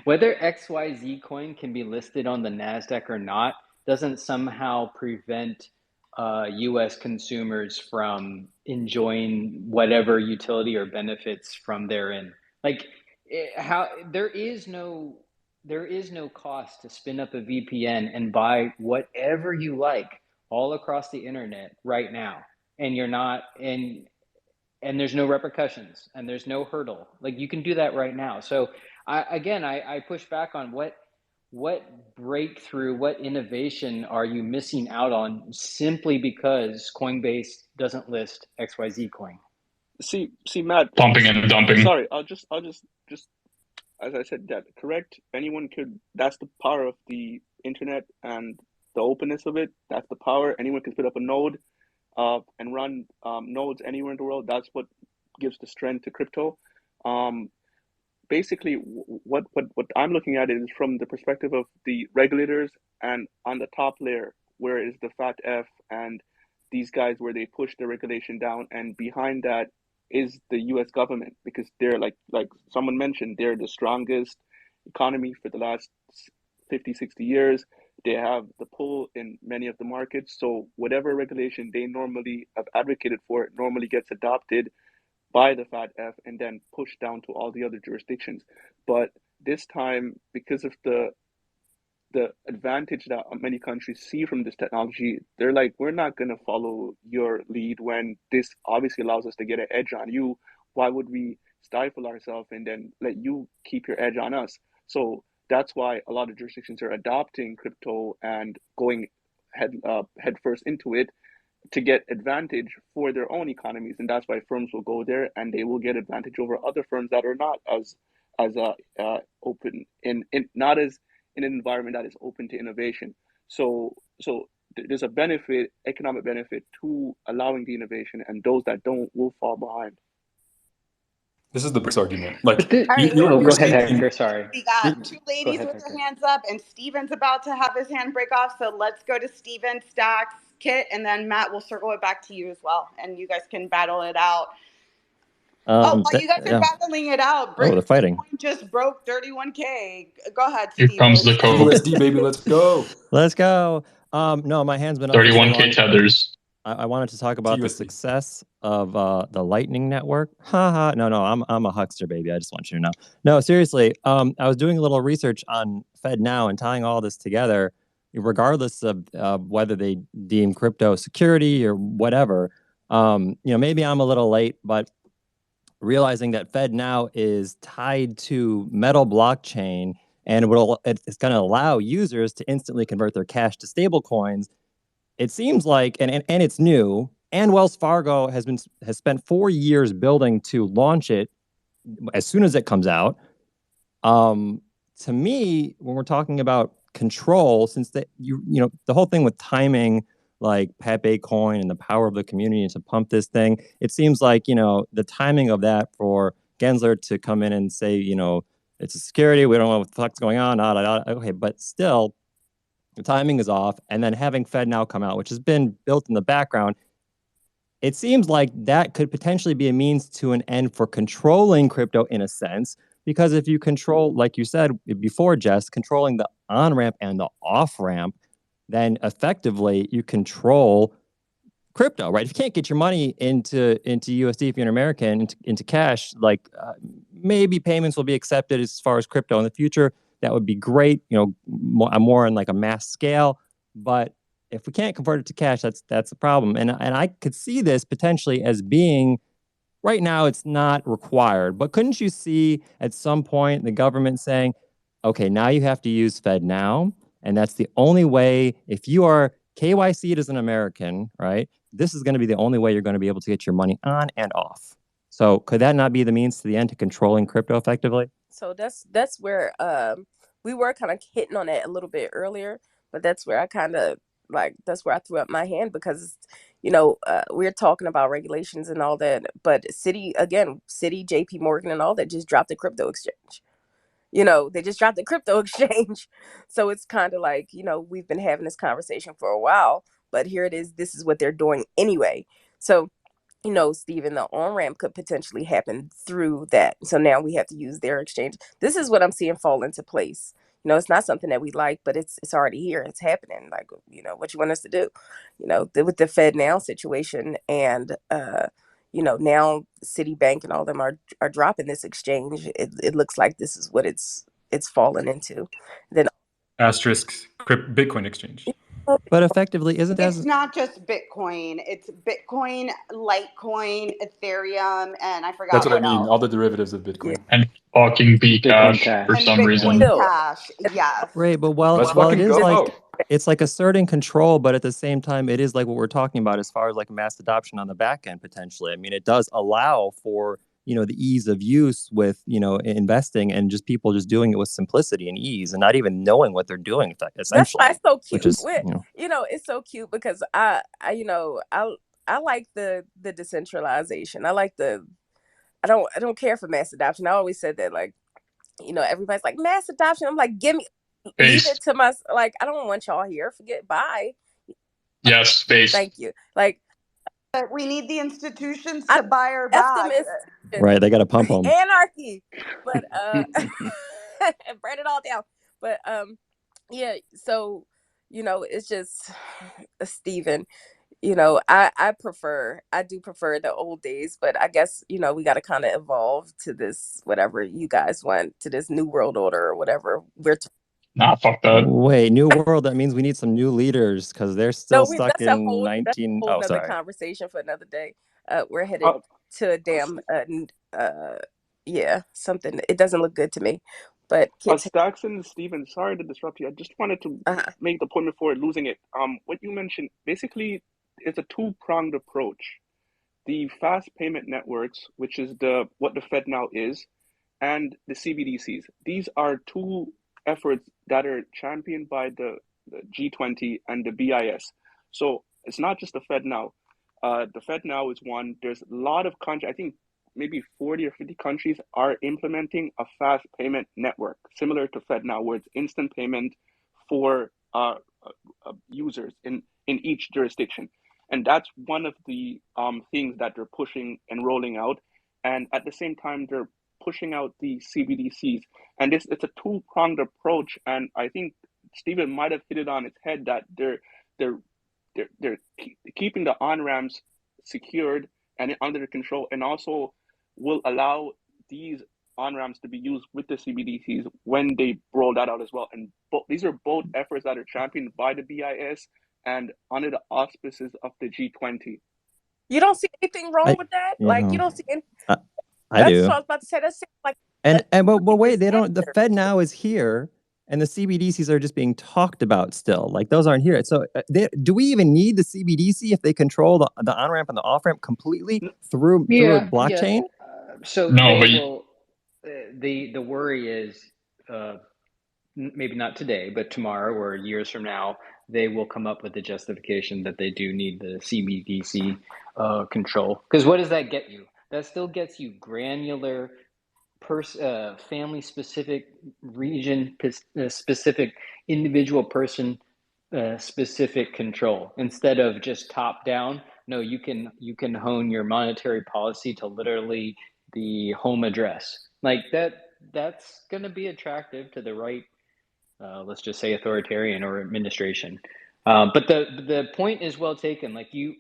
whether XYZ coin can be listed on the Nasdaq or not, doesn't somehow prevent U.S. consumers from enjoying whatever utility or benefits from therein. Like how there is no cost to spin up a VPN and buy whatever you like all across the internet right now, and you're not and there's no repercussions and there's no hurdle. Like you can do that right now. So I push back on what breakthrough, what innovation are you missing out on simply because Coinbase doesn't list XYZ coin? see Matt, Pumping and dumping. sorry, I'll just as I said, that correct. Anyone could. That's the power of the internet and the openness of it. That's the power. Anyone can put up a node, and run nodes anywhere in the world. That's what gives the strength to crypto. Um, Basically, what I'm looking at is from the perspective of the regulators, and on the top layer, where is the fat F and these guys where they push the regulation down, and behind that is the U.S. government, because they're like someone mentioned, they're the strongest economy for the last 50, 60 years. They have the pull in many of the markets. So whatever regulation they normally have advocated for normally gets adopted by the Fat F and then pushed down to all the other jurisdictions. But this time, because of the advantage that many countries see from this technology, they're like, we're not going to follow your lead when this obviously allows us to get an edge on you. Why would we stifle ourselves and then let you keep your edge on us? So that's why a lot of jurisdictions are adopting crypto and going head first into it to get advantage for their own economies, and that's why firms will go there and they will get advantage over other firms that are not as open in not as in an environment that is open to innovation. So there's a benefit, economic benefit to allowing the innovation, and those that don't will fall behind. This is the BRICS argument. Like But the, All right, you're, oh, you're go ahead, saying, Hector. Sorry. we got you're, two Go ladies ahead, with their Hector. hands up, and Steven's about to have his hand break off. So let's go to Steven, Stacks, Kit, and then Matt will circle it back to you as well, and you guys can battle it out. While you guys are battling it out, they're fighting. Bitcoin just broke 31K. Go ahead, Here Steven. comes the code. USD baby, let's go. Let's go. No, my hand's been up for so 31K long. tethers. I wanted to talk about the TUSD. success of the Lightning Network. Haha. No, I'm a huckster, baby. I just want you to know. No, seriously. I was doing a little research on FedNow and tying all this together, regardless of whether they deem crypto security or whatever. Maybe I'm a little late, but realizing that FedNow is tied to Metal blockchain, and it's going to allow users to instantly convert their cash to stable coins. It seems like, and it's new, and Wells Fargo has spent 4 years building to launch it as soon as it comes out. To me, when we're talking about control, since the whole thing with timing, like Pepe Coin and the power of the community to pump this thing, it seems like the timing of that for Gensler to come in and say it's a security, we don't know what the fuck's going on. Okay, but still, the timing is off, and then having FedNow come out, which has been built in the background, it seems like that could potentially be a means to an end for controlling crypto in a sense, Because if you control, like you said before, Jess, controlling the on-ramp and the off-ramp, then effectively you control crypto, right? If you can't get your money into USD, if you're an American, into cash, like maybe payments will be accepted as far as crypto in the future. That would be great, you know, more on like a mass scale. But if we can't convert it to cash, that's the problem. And I could see this potentially as being, right now it's not required, but couldn't you see at some point the government saying, okay, now you have to use FedNow, and that's the only way, if you are KYC'd as an American, right, this is going to be the only way you're going to be able to get your money on and off. So could that not be the means to the end to controlling crypto effectively? So that's where we were kind of hitting on that a little bit earlier, but that's where I kind of that's where I threw up my hand, because you know, we're talking about regulations and all that, but Citi, JP Morgan and all that just dropped the crypto exchange. You know, they just dropped the crypto exchange. So it's kind of like, you know, we've been having this conversation for a while, but here it is. This is what they're doing anyway. So, you know, Stephen, the on-ramp could potentially happen through that. So now we have to use their exchange. This is what I'm seeing fall into place. You know, it's not something that we like, but it's already here. It's happening. Like, you know, what you want us to do, you know, with the FedNow situation, and you know, now Citibank and all them are dropping this exchange. It looks like this is what it's fallen into. Then Asterisk Bitcoin exchange. But effectively, isn't that? It's not just Bitcoin. It's Bitcoin, Litecoin, Ethereum, and I forgot. That's what I mean. else. All the derivatives of Bitcoin. Yeah. And fucking Bcash Cash. for And some Bitcoin reason. Cash, yes. Right, but while Let's it fucking is go. like, it's like asserting control, but at the same time, it is like what we're talking about as far as like mass adoption on the back end potentially. I mean, it does allow for, you know, the ease of use with, you know, investing, and just people just doing it with simplicity and ease and not even knowing what they're doing essentially. That's why it's so cute. Which is, you know, it's so cute because I you know, I like the decentralization. I like I don't care for mass adoption. I always said that, like, you know, everybody's like mass adoption. I'm like, leave it to my, like, I don't want y'all here. Forget, bye. Yes, space. Thank you. Like, but we need the institutions to buy our back. Right, they got to pump them. Anarchy, but and burn it all down. But yeah. So, you know, it's just Stephen. You know, I do prefer the old days, but I guess, you know, we got to kind of evolve to this, whatever you guys want, to this new world order or whatever Nah, fuck that. Wait, new world, that means we need some new leaders because they're still stuck in 19. Oh, sorry. Conversation for another day. We're headed to a damn yeah, something. It doesn't look good to me. But Stacks and Steven, sorry to disrupt you. I just wanted to make the point before losing it. What you mentioned basically is a two-pronged approach. The fast payment networks, which is what the FedNow is, and the CBDCs. These are two efforts that are championed by the G20 and the BIS. So it's not just the FedNow. The FedNow is one. There's a lot of countries, I think maybe 40 or 50 countries are implementing a fast payment network similar to FedNow, where it's instant payment for users in each jurisdiction. And that's one of the things that they're pushing and rolling out. And at the same time, they're pushing out the CBDCs. And it's a two-pronged approach. And I think Stephen might have hit it on its head that they're keeping the on-ramps secured and under control, and also will allow these on-ramps to be used with the CBDCs when they roll that out as well. And these are both efforts that are championed by the BIS and under the auspices of the G20. You don't see anything wrong with that? Like, you don't see anything. I do. That's what I was about to say. That's like, but wait, they don't. The FedNow is here, and the CBDCs are just being talked about still. Like, those aren't here. So, do we even need the CBDC if they control the on ramp and the off ramp completely through a blockchain? Yeah. So no, but the worry is maybe not today, but tomorrow or years from now, they will come up with the justification that they do need the CBDC control. Because what does that get you? That still gets you granular, family specific, region specific, individual person specific control instead of just top down. No, you can hone your monetary policy to literally the home address. Like that's going to be attractive to the right, let's just say authoritarian or administration. But the point is well taken. Like you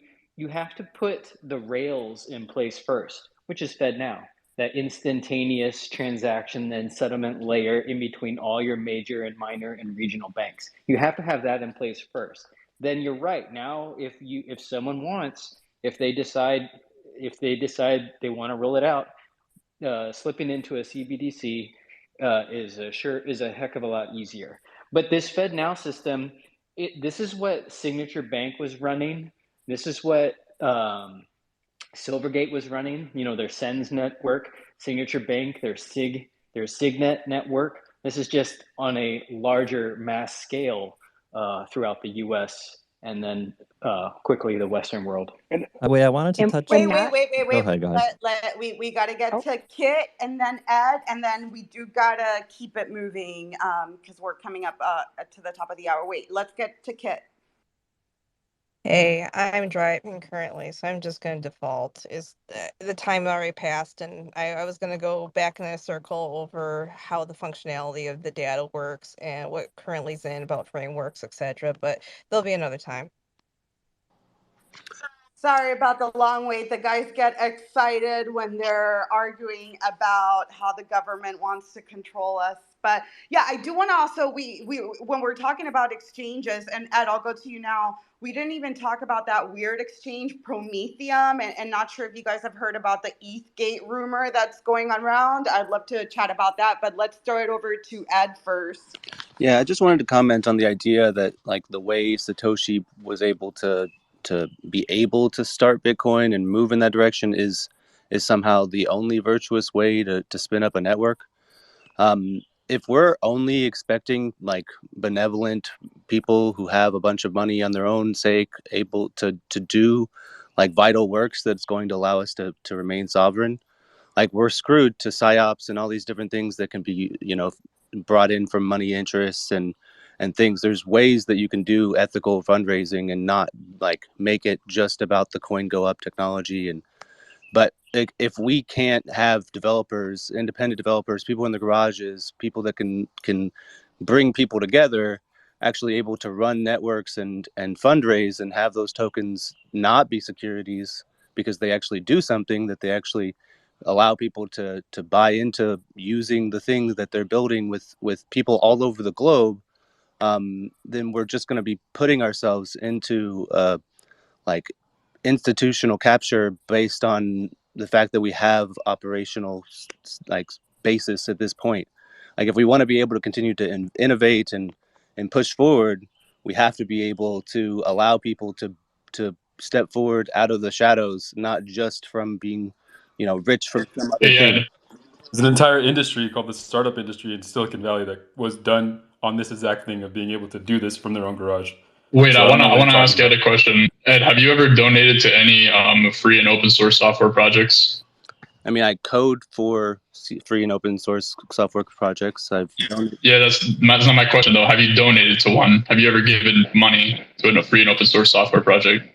have to put the rails in place first, which is FedNow, that instantaneous transaction and settlement layer in between all your major and minor and regional banks. You have to have that in place first. Then you're right. Now, if someone wants, if they decide they want to roll it out, slipping into a CBDC is a heck of a lot easier. But this FedNow system, this is what Signature Bank was running. This is what Silvergate was running. You know, their Sens network, Signature Bank, their Signet network. This is just on a larger mass scale throughout the U.S. and then quickly the Western world. And Wait, I wanted to And, touch. and Wait, that, Go ahead. Go ahead. we got to get oh, to Kit and then Ed, and then we do got to keep it moving because we're coming up to the top of the hour. Wait, let's get to Kit. Hey, I'm driving currently, so I'm just going to default. Is the time already passed, and I was going to go back in a circle over how the functionality of the data works and what currently is in about frameworks, etc. But there'll be another time. Sorry about the long wait. The guys get excited when they're arguing about how the government wants to control us. But yeah, I do want to also we when we're talking about exchanges, and Ed, I'll go to you now. We didn't even talk about that weird exchange, Prometheum, and not sure if you guys have heard about the ETHgate rumor that's going around. I'd love to chat about that, but let's throw it over to Ed first. Yeah, I just wanted to comment on the idea that like the way Satoshi was able to be able to start Bitcoin and move in that direction is somehow the only virtuous way to spin up a network. If we're only expecting like benevolent people who have a bunch of money on their own sake able to do like vital works that's going to allow us to remain sovereign, like we're screwed to psyops and all these different things that can be, you know, brought in from money interests and things. There's ways that you can do ethical fundraising and not like make it just about the coin go up technology. And but if we can't have developers, independent developers, people in the garages, people that can bring people together, actually able to run networks and fundraise and have those tokens not be securities because they actually do something, that they actually allow people to buy into using the things that they're building with people all over the globe, then we're just going to be putting ourselves into like institutional capture based on the fact that we have operational like basis at this point. Like if we want to be able to continue to innovate and push forward, we have to be able to allow people to step forward out of the shadows, not just from being, you know, rich from some other thing. There's an entire industry called the startup industry in Silicon Valley that was done on this exact thing of being able to do this from their own garage. Wait, So I want to ask Ed a question. Ed, have you ever donated to any free and open source software projects? I mean, I code for free and open source software projects. Yeah, that's not my question though. Have you donated to one? Have you ever given money to a free and open source software project?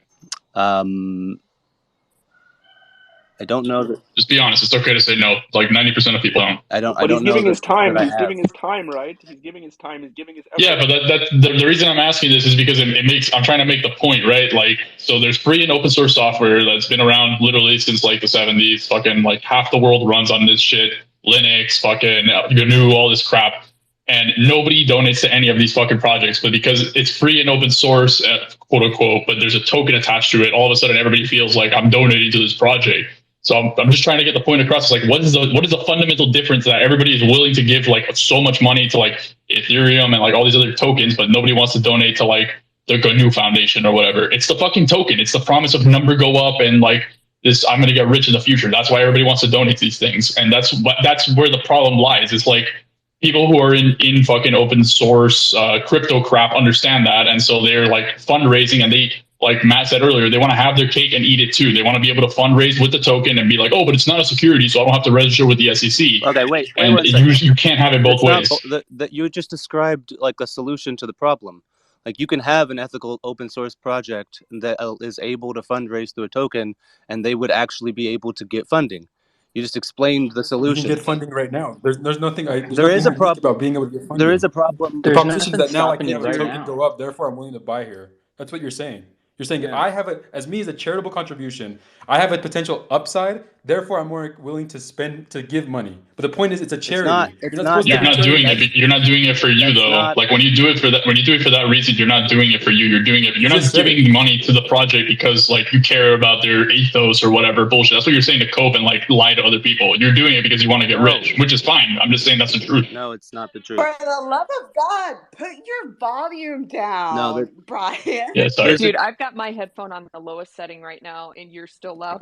I don't know that. Just be honest. It's okay to say no. Like 90% of people don't. But he's giving his time. He's giving his time, right? He's giving his time. He's giving his effort. Yeah, but the reason I'm asking this is because I'm trying to make the point, right? Like, so there's free and open source software that's been around literally since like the 70s. Fucking like half the world runs on this shit. Linux, fucking GNU, all this crap. And nobody donates to any of these fucking projects, but because it's free and open source, quote unquote, but there's a token attached to it, all of a sudden everybody feels like I'm donating to this project. So I'm just trying to get the point across. It's like, what is the fundamental difference that everybody is willing to give like so much money to like Ethereum and like all these other tokens, but nobody wants to donate to like the GNU Foundation or whatever? It's the fucking token. It's the promise of number go up and like this, I'm going to get rich in the future. That's why everybody wants to donate to these things. And that's where the problem lies. It's like people who are in fucking open source crypto crap understand that. And so they're like fundraising, and they, like Matt said earlier, they want to have their cake and eat it too. They want to be able to fundraise with the token and be like, oh, but it's not a security, so I don't have to register with the SEC. Okay, wait and you can't have it both ways. That you just described like a solution to the problem. Like you can have an ethical open source project that is able to fundraise through a token, and they would actually be able to get funding. You just explained the You can solution. get funding right now. There's nothing there's There nothing is a unique problem. about being able to get There is funding. a problem. The There's proposition is nothing that now I stopping can you have a right token now. go up, therefore I'm willing to buy here. That's what you're saying. You're saying if Yeah. I have as me as a charitable contribution, I have a potential upside, therefore I'm more willing to give money. But the point is it's a It's not. charity. You're It's not not supposed to You're be that. not doing charity. it. That's You're not doing it for you that's though. not. Like when you do it for that, when you do it for that reason, you're not doing it for you. You're doing it. You You're not just said giving it. money to the project because like you care about their ethos or whatever bullshit. That's what you're saying to cope and like lie to other people. You're doing it because you want to get No. rich, which is fine. I'm just saying that's the truth. No, it's not the truth. truth. For For the the love love of God, put your volume No, there, down, Brian. Yeah, sorry. there's a Dude, I've got my headphone on the lowest setting right now, and you're still loud.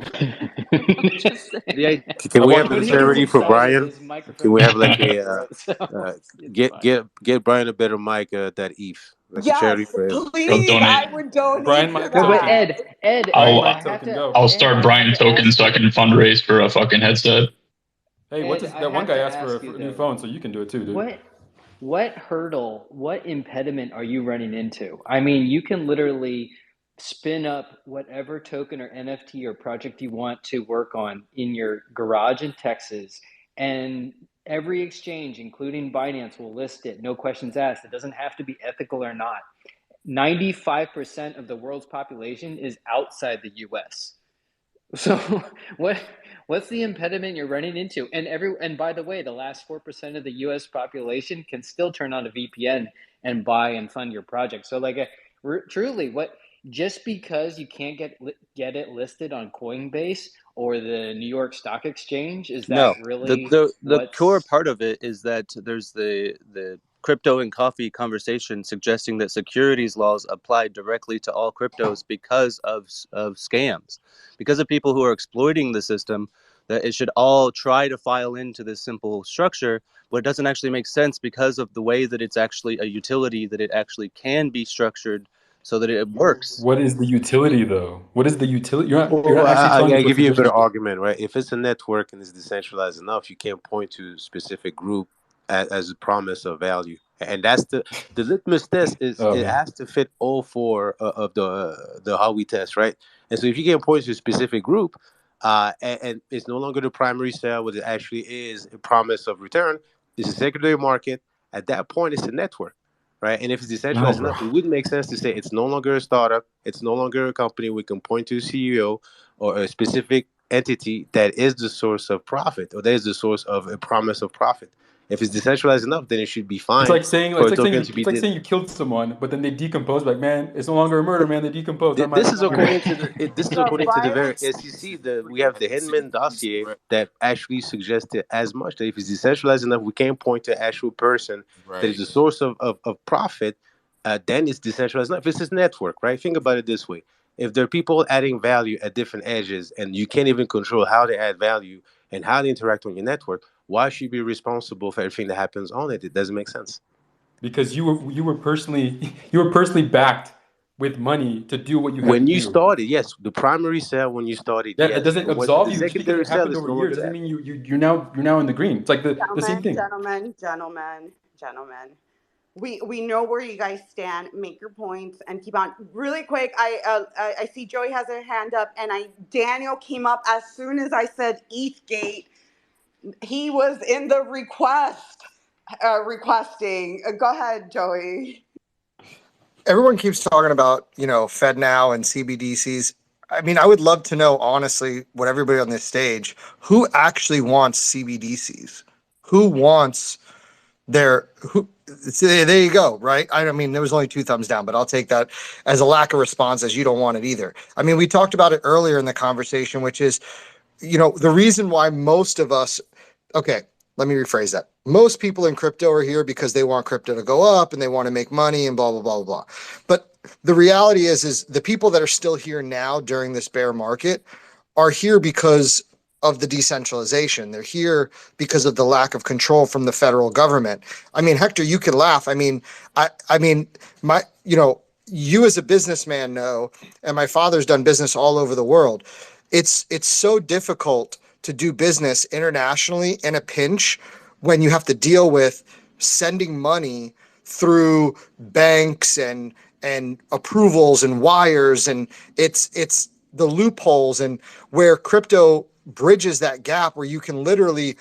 I'm just saying. the Can I we want have when a he gets charity for excited, Brian? his Can microphone we goes have to like his a throat, so it's get fine. Brian a better mic that Eve, like a Yes, charity for him. I'll please. donate. I would donate Brian to Mike No, but token. that. Ed, Brian I'll Mike I have token, to, go. I'll Ed, start I have Brian to token ask so I you, can fundraise for a fucking headset. Hey, what's Ed, this, I that one have guy to asked for ask you a new though, phone, so you can do it too, dude. what hurdle, what impediment are you running into? I mean, you can literally spin up whatever token or NFT or project you want to work on in your garage in Texas, and every exchange, including Binance, will list it. No questions asked. It doesn't have to be ethical or not. 95% of the world's population is outside the US. So what what's the impediment you're running into? And by the way, the last 4% of the US population can still turn on a VPN and buy and fund your project. So like truly what just because you can't get it listed on Coinbase or the New York Stock Exchange, is No, that really the core what's part of it is that there's the crypto and coffee conversation suggesting that securities laws apply directly to all cryptos because of scams, because of people who are exploiting the system. That it should all try to file into this simple structure, but it doesn't actually make sense because of the way that it's actually a utility, that it actually can be structured so that it works. What is the utility though? What is the utility? You're Well, not actually telling I us what give you a better traditional. argument, right? If it's a network and it's decentralized enough, you can't point to a specific group as a promise of value, and that's the litmus test. Is Oh, it okay. has to fit all four of the how we test, right? And so if you can't point to a specific group, and it's no longer the primary sale, what it actually is a promise of return, it's a secondary market. At that point, it's a network, right? And if it's No, decentralized bro. enough, it wouldn't make sense to say it's no longer a startup, it's no longer a company. We can point to a CEO or a specific entity that is the source of profit, or that is the source of a promise of profit. If it's decentralized enough, then it should be fine for a token to be It's like saying you killed someone, but then they decompose. Like, man, it's no longer a murder, man. They decompose. This is Not my according bad. to this is The according to the very violence. SEC. We have the Hinman dossier that actually suggested as much that if it's decentralized enough, we can't point to an actual person that is the source of profit. Then it's decentralized enough. It's this network, right? Think about it this way: if there are people adding value at different edges, and you can't even control how they add value and how they interact on your network, why should you be responsible for everything that happens on it? It doesn't make sense. Because you were personally backed with money to do what you had to When you do. started, yes, the primary sale when you started, Yeah, it yes, doesn't but when absolve the you just because secondary it sale happened is over no years. longer Doesn't that. mean you're now in the green. It's like the same thing. Gentlemen. We know where you guys stand. Make your points and keep on. Really quick, I see Joey has her hand up, and Daniel came up as soon as I said ETHgate. He was in the requesting. Go ahead, Joey. Everyone keeps talking about, FedNow and CBDCs. I mean, I would love to know, honestly, what everybody on this stage, who actually wants CBDCs? Who wants there you go, right? I mean, there was only 2 thumbs down, but I'll take that as a lack of response, as you don't want it either. I mean, we talked about it earlier in the conversation, which is, the reason why most of us, okay, let me rephrase that. Most people in crypto are here because they want crypto to go up and they want to make money and blah, blah, blah, blah, blah. But the reality is the people that are still here now during this bear market are here because of the decentralization. They're here because of the lack of control from the federal government. I mean, Hector, you can laugh. I mean, you as a businessman know, and my father's done business all over the world. It's so difficult to do business internationally in a pinch when you have to deal with sending money through banks and approvals and wires, and it's the loopholes, and where crypto bridges that gap where you can literally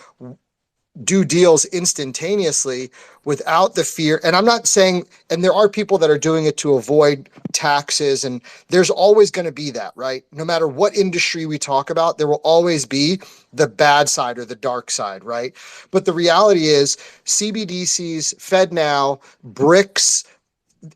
do deals instantaneously without the fear. And I'm not saying, and there are people that are doing it to avoid taxes, and there's always going to be that, right? No matter what industry we talk about, there will always be the bad side or the dark side, right? But the reality is CBDCs, FedNow, BRICS,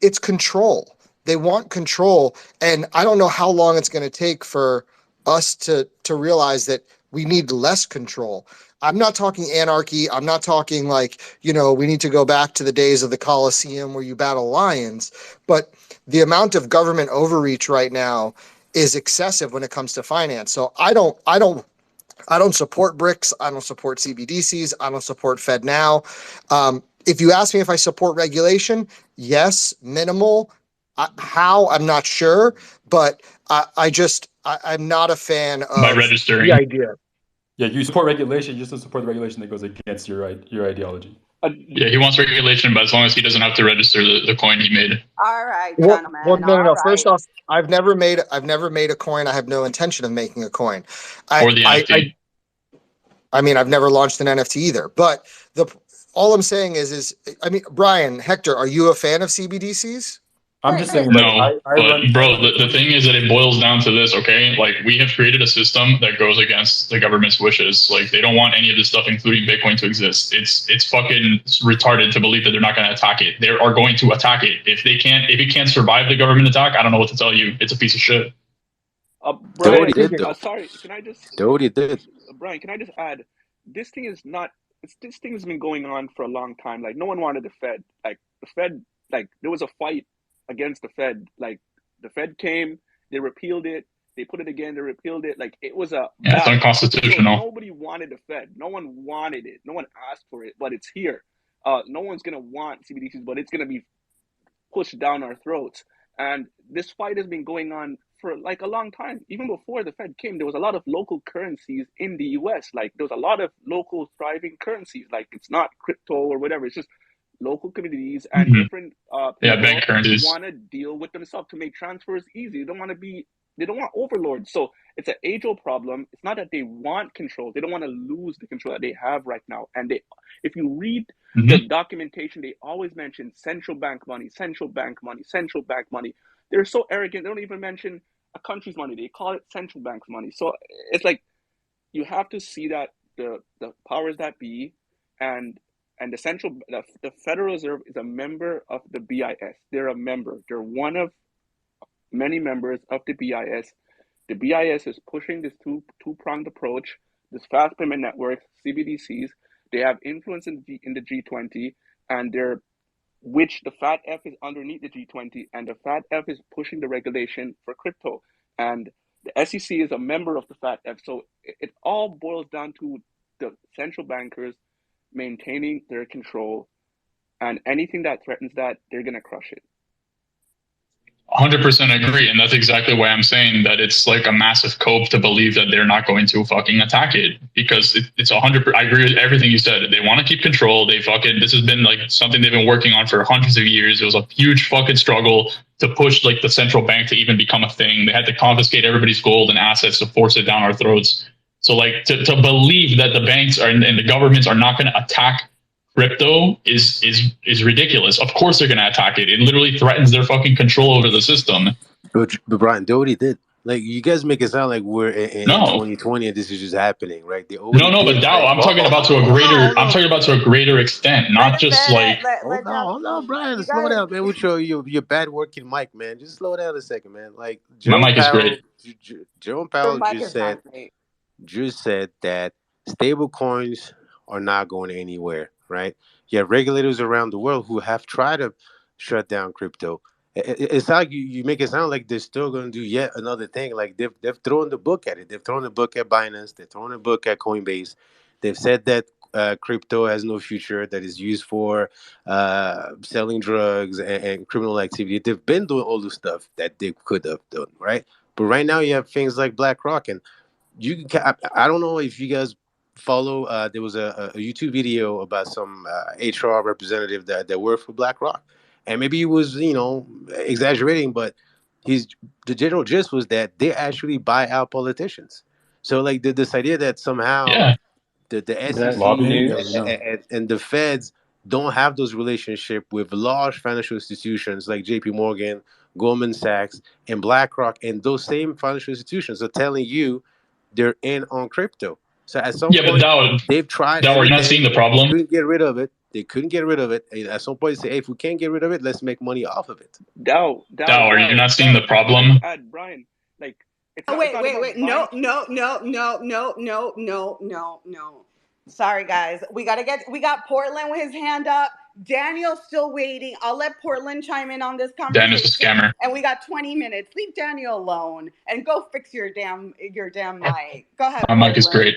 it's control. They want control. And I don't know how long it's going to take for us to realize that we need less control. I'm not talking anarchy. I'm not talking like, we need to go back to the days of the Colosseum where you battle lions. But the amount of government overreach right now is excessive when it comes to finance. So I don't support BRICS. I don't support CBDCs. I don't support FedNow. If you ask me if I support regulation, yes, minimal. How, I'm not sure, but I'm not a fan of By registering. the idea. Yeah, you support regulation. You just don't support the regulation that goes against your ideology. Yeah, he wants regulation, but as long as he doesn't have to register the coin he made. All right, Well, gentlemen. no. First off, I've never made a coin. I have no intention of making a coin. Or the NFT. I mean, I've never launched an NFT either. But all I'm saying is, Brian, Hector, are you a fan of CBDCs? I'm just saying, no, the thing is that it boils down to this, okay? Like, we have created a system that goes against the government's wishes. Like, they don't want any of this stuff, including Bitcoin, to exist. It's fucking retarded to believe that they're not going to attack it. They are going to attack it. If it can't survive the government attack, I don't know what to tell you. It's a piece of shit. Brian, did, though. sorry, can I just? Did. Brian, can I just add? This thing is not. This thing has been going on for a long time. Like, no one wanted the Fed. Like, the Fed. Like, there was a fight against the Fed. Like, the Fed came, they repealed it, they put it again, they repealed it. Like, it was it's unconstitutional. So nobody wanted the Fed. No one wanted it. No one asked for it, but it's here. No one's gonna want CBDCs, but it's gonna be pushed down our throats. And this fight has been going on for like a long time. Even before the Fed came, there was a lot of local currencies in the US. Like, there was a lot of local thriving currencies. Like, it's not crypto or whatever. It's just local communities and different bank currencies want to deal with themselves to make transfers easy. They don't want overlords. So it's an age-old problem. It's not that they want control. They don't want to lose the control that they have right now. And if you read the documentation, they always mention central bank money, central bank money, central bank money. They're so arrogant. They don't even mention a country's money. They call it central bank's money. So it's like, you have to see that the powers that be and the Federal Reserve is a member of the BIS. They're a member. They're one of many members of the BIS. The BIS is pushing this two-pronged approach, this fast payment network, CBDCs. They have influence in the G20, and which the Fat F is underneath the G20, and the Fat F is pushing the regulation for crypto. And the SEC is a member of the Fat F. So it all boils down to the central bankers maintaining their control, and anything that threatens that, they're going to crush it. 100% agree. And that's exactly why I'm saying that it's like a massive cope to believe that they're not going to fucking attack it, because it's 100%. I agree with everything you said. They want to keep control. This has been like something they've been working on for hundreds of years. It was a huge fucking struggle to push like the central bank to even become a thing. They had to confiscate everybody's gold and assets to force it down our throats. So like to believe that the banks and the governments are not going to attack crypto is ridiculous. Of course they're going to attack it. It literally threatens their fucking control over the system. But Brian, they already did. Like, you guys make it sound like we're in 2020 and this is just happening, right? But Dow, I'm talking about to a greater extent, not just like. Hold on, Brian, slow down, man. With your bad working mic, man. Just slow down a second, man. Like, my mic is great. Jerome Powell just said that stable coins are not going anywhere, right? You have regulators around the world who have tried to shut down crypto. It's like you make it sound like they're still going to do yet another thing. Like, they've thrown the book at it. They've thrown the book at Binance. They've thrown the book at Coinbase. They've said that crypto has no future, that is used for selling drugs and criminal activity. They've been doing all the stuff that they could have done, right? But right now you have things like BlackRock, and I don't know if you guys follow. There was a YouTube video about some HR representative that worked for BlackRock, and maybe he was exaggerating, but the general gist was that they actually buy out politicians. So like this idea that somehow Yeah. the Is that SEC Lobbying? Yeah, news? and the Feds don't have those relationship with large financial institutions like JP Morgan, Goldman Sachs, and BlackRock, and those same financial institutions are telling you they're in on crypto. So at some Yeah, but point, they've tried Dow, are you not everything. seeing the They problem? couldn't get rid of it. They couldn't get rid of it. And at some point, they say, hey, if we can't get rid of it, let's make money off of it. Dow, are you not seeing the problem? Brian, like it's Oh, not. It's not about no, buying. no. Sorry, guys. We got Portland with his hand up. Daniel's still waiting. I'll let Portland chime in on this Daniel's a conversation. scammer. And we got 20 minutes. Leave Daniel alone and go fix your damn mic. Go ahead, My mic is great.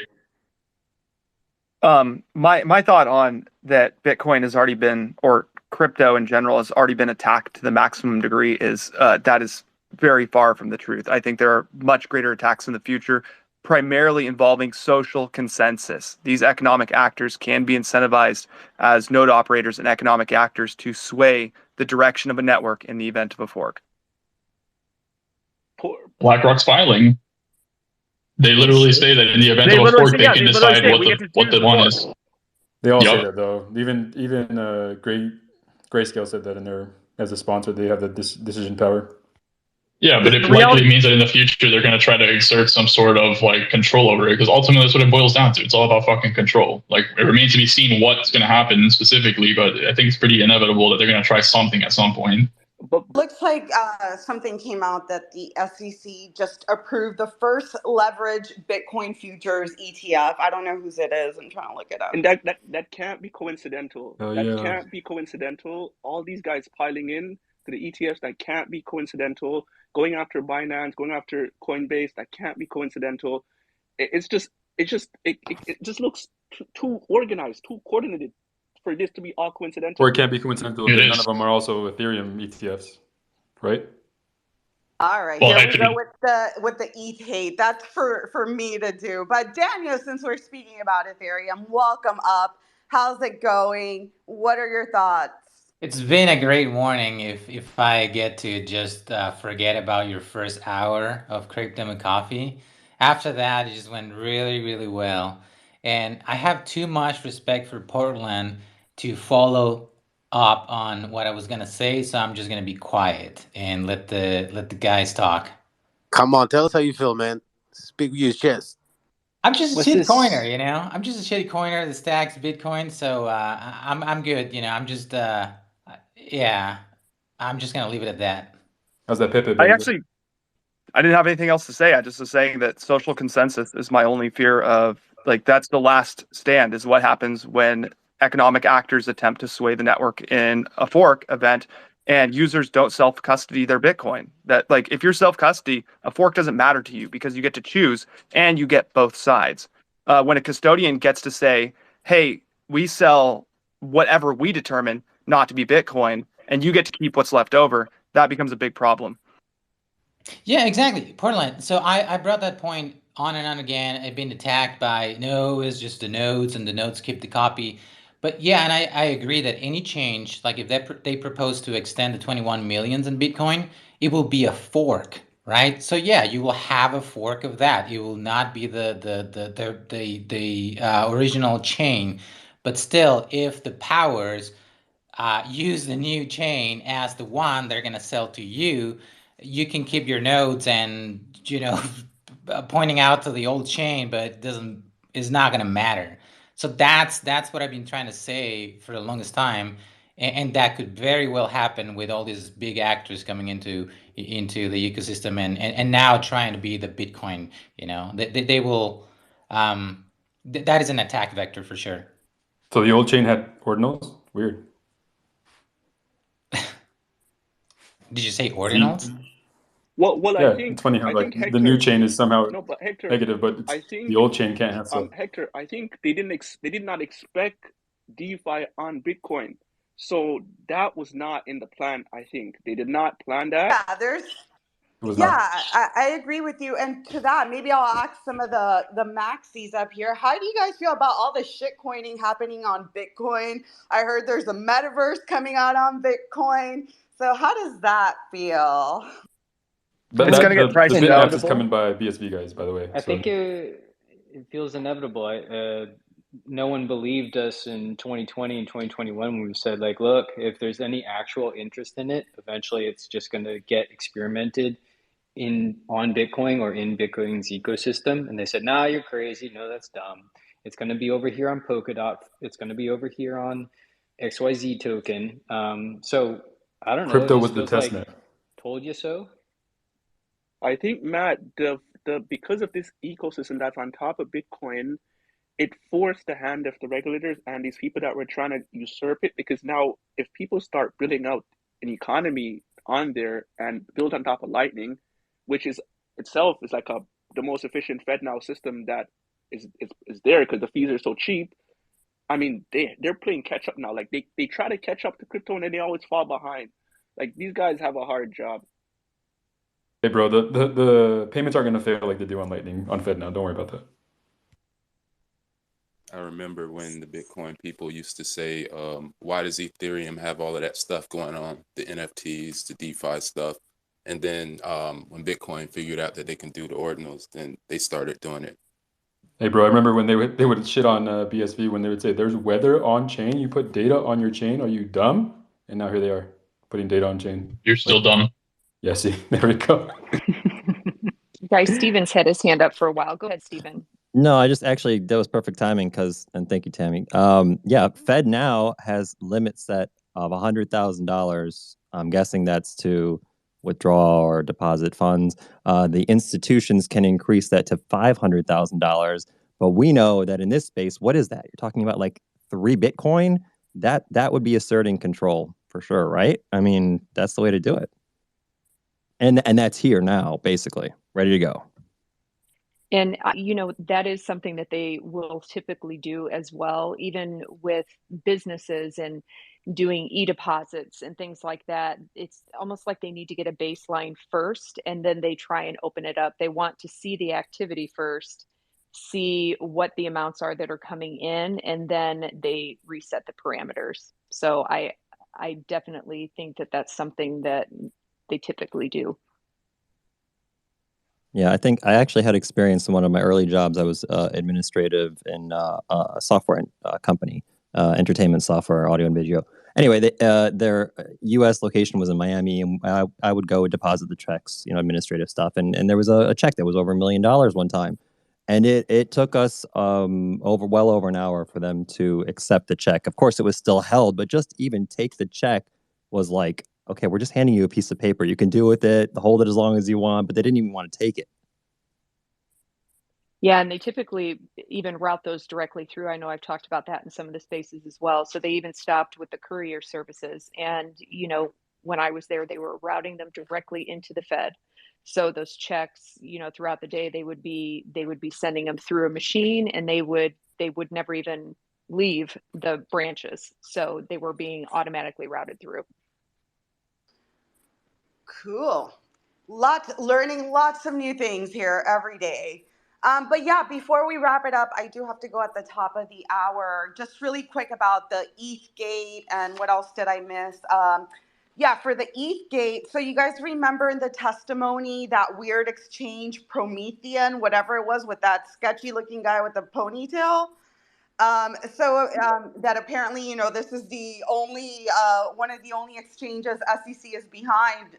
My thought on that Bitcoin has already been, or crypto in general has already been attacked to the maximum degree is that is very far from the truth. I think there are much greater attacks in the future, primarily involving social consensus. These economic actors can be incentivized as node operators and economic actors to sway the direction of a network in the event of a fork. BlackRock's filing. They literally say that in the event of a fork, they can decide what the one is. They all say that though. Even Grayscale said that in their as a sponsor, they have the decision power. Yeah, but it likely means that in the future they're going to try to exert some sort of like control over it, because ultimately that's what it boils down to. It's all about fucking control. Like it remains to be seen what's going to happen specifically, but I think it's pretty inevitable that they're going to try something at some point. Looks like something came out that the SEC just approved the first leverage Bitcoin futures ETF. I don't know whose it is. I'm trying to look it up. And that can't be coincidental. Oh, that yeah. can't be coincidental. All these guys piling in to the ETFs, that can't be coincidental. Going after Binance, going after Coinbase, that can't be coincidental. It just looks too organized, too coordinated for this to be all coincidental. Or it can't be coincidental because none of them are also Ethereum ETFs, right? All right, Well, here we go with the ETH hate. That's for me to do. But Daniel, since we're speaking about Ethereum, welcome up. How's it going? What are your thoughts? It's been a great morning. If I get to just forget about your first hour of crypto and coffee, after that it just went really, really well. And I have too much respect for Portland to follow up on what I was gonna say, so I'm just gonna be quiet and let the guys talk. Come on, tell us how you feel, man. Speak with your chest. I'm just a shit coiner, you know. I'm just a shitty coiner that stacks Bitcoin, so I'm good, you know. I'm just yeah, I'm just gonna leave it at that. How's that Pepe? I didn't have anything else to say. I just was saying that social consensus is my only fear of, like, that's the last stand, is what happens when economic actors attempt to sway the network in a fork event and users don't self-custody their Bitcoin. That, like, if you're self-custody, a fork doesn't matter to you because you get to choose and you get both sides. When a custodian gets to say, hey, we sell whatever we determine not to be Bitcoin, and you get to keep what's left over, that becomes a big problem. Yeah, exactly. Portland. So I brought that point on and on again. I've been attacked by no, it's just the nodes and the nodes keep the copy. But yeah, and I agree that any change, like if they propose to extend the 21 millions in Bitcoin, it will be a fork, right? So yeah, you will have a fork of that. It will not be the original chain, but still, if the powers use the new chain as the one they're going to sell to you, you can keep your nodes and, you know, pointing out to the old chain, but it's not going to matter. So that's what I've been trying to say for the longest time, and that could very well happen with all these big actors coming into the ecosystem and now trying to be the Bitcoin. You know, they will. That is an attack vector for sure. So the old chain had ordinals? Weird. Did you say ordinals? Well, yeah, I think it's funny how Hector, the new chain is somehow but Hector, negative, but I think the old chain can't have stuff. Hector, I think they did not expect DeFi on Bitcoin, so that was not in the plan. I think they did not plan that. Yeah, I agree with you. And to that, maybe I'll ask some of the maxis up here. How do you guys feel about all the shit coining happening on Bitcoin? I heard there's a metaverse coming out on Bitcoin. So how does that feel? But It's going to that get priced the bit maps is inevitable. coming by BSV guys, by the way. I So think it feels inevitable. No one believed us in 2020 and 2021 when we said, like, look, if there's any actual interest in it, eventually it's just going to get experimented on Bitcoin or in Bitcoin's ecosystem. And they said, nah, you're crazy. No, that's dumb. It's going to be over here on Polkadot. It's going to be over here on XYZ token. So I don't know. It crypto just was the feels test like net. told you so. I think, Matt, the because of this ecosystem that's on top of Bitcoin, it forced the hand of the regulators and these people that were trying to usurp it. Because now, if people start building out an economy on there and build on top of Lightning, which is itself is like the most efficient FedNow system that is there because the fees are so cheap. I mean, they're playing catch up now. Like they try to catch up to crypto and then they always fall behind. Like these guys have a hard job. Hey, bro, the payments aren't going to fail like they do on Lightning on Fed now. Don't worry about that. I remember when the Bitcoin people used to say, why does Ethereum have all of that stuff going on? The NFTs, the DeFi stuff. And then when Bitcoin figured out that they can do the ordinals, then they started doing it. Hey, bro, I remember when they would shit on BSV when they would say, there's weather on chain. You put data on your chain. Are you dumb? And now here they are putting data on chain. You're still dumb. Yeah, see, there we go. Guys, Steven's had his hand up for a while. Go ahead, Steven. No, I just actually, that was perfect timing and thank you, Tammy. Yeah, Fed now has limits set of $100,000. I'm guessing that's to withdraw or deposit funds. The institutions can increase that to $500,000. But we know that in this space, what is that? You're talking about like 3 Bitcoin? That would be asserting control for sure, right? I mean, that's the way to do it. And that's here now, basically, ready to go. And, that is something that they will typically do as well, even with businesses and doing e-deposits and things like that. It's almost like they need to get a baseline first, and then they try and open it up. They want to see the activity first, see what the amounts are that are coming in, and then they reset the parameters. So I definitely think that that's something that they typically do. Yeah, I think I actually had experience in one of my early jobs. I was administrative in a software company, entertainment software, audio and video. Anyway, their U.S. location was in Miami, and I would go deposit the checks, administrative stuff. And there was a check that was over $1 million one time, and it took us well over an hour for them to accept the check. Of course, it was still held, but just even take the check was like, okay, we're just handing you a piece of paper. You can do with it, hold it as long as you want, but they didn't even want to take it. Yeah, and they typically even route those directly through. I know I've talked about that in some of the spaces as well. So they even stopped with the courier services. And, when I was there, they were routing them directly into the Fed. So those checks, throughout the day, they would be sending them through a machine, and they would never even leave the branches. So they were being automatically routed through. Cool. Learning lots of new things here every day. But yeah, before we wrap it up, I do have to go at the top of the hour. Just really quick about the ETH gate and what else did I miss? Yeah, for the ETH gate. So you guys remember in the testimony that weird exchange Promethean, whatever it was, with that sketchy looking guy with the ponytail? That apparently, this is the only one of the only exchanges SEC is behind.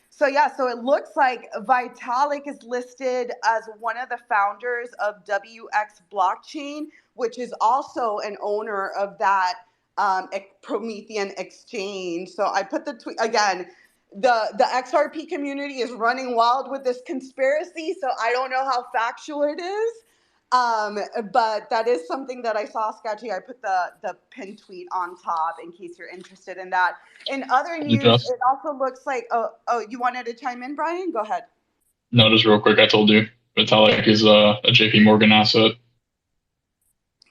So it looks like Vitalik is listed as one of the founders of WX blockchain, which is also an owner of that Promethean exchange. So I put the tweet again. The XRP community is running wild with this conspiracy, so I don't know how factual it is. But that is something that I saw sketchy. I put the pin tweet on top in case you're interested in that. In other news, it also looks like, you wanted to chime in, Brian? Go ahead. No, just real quick. I told you, Vitalik is a JP Morgan asset.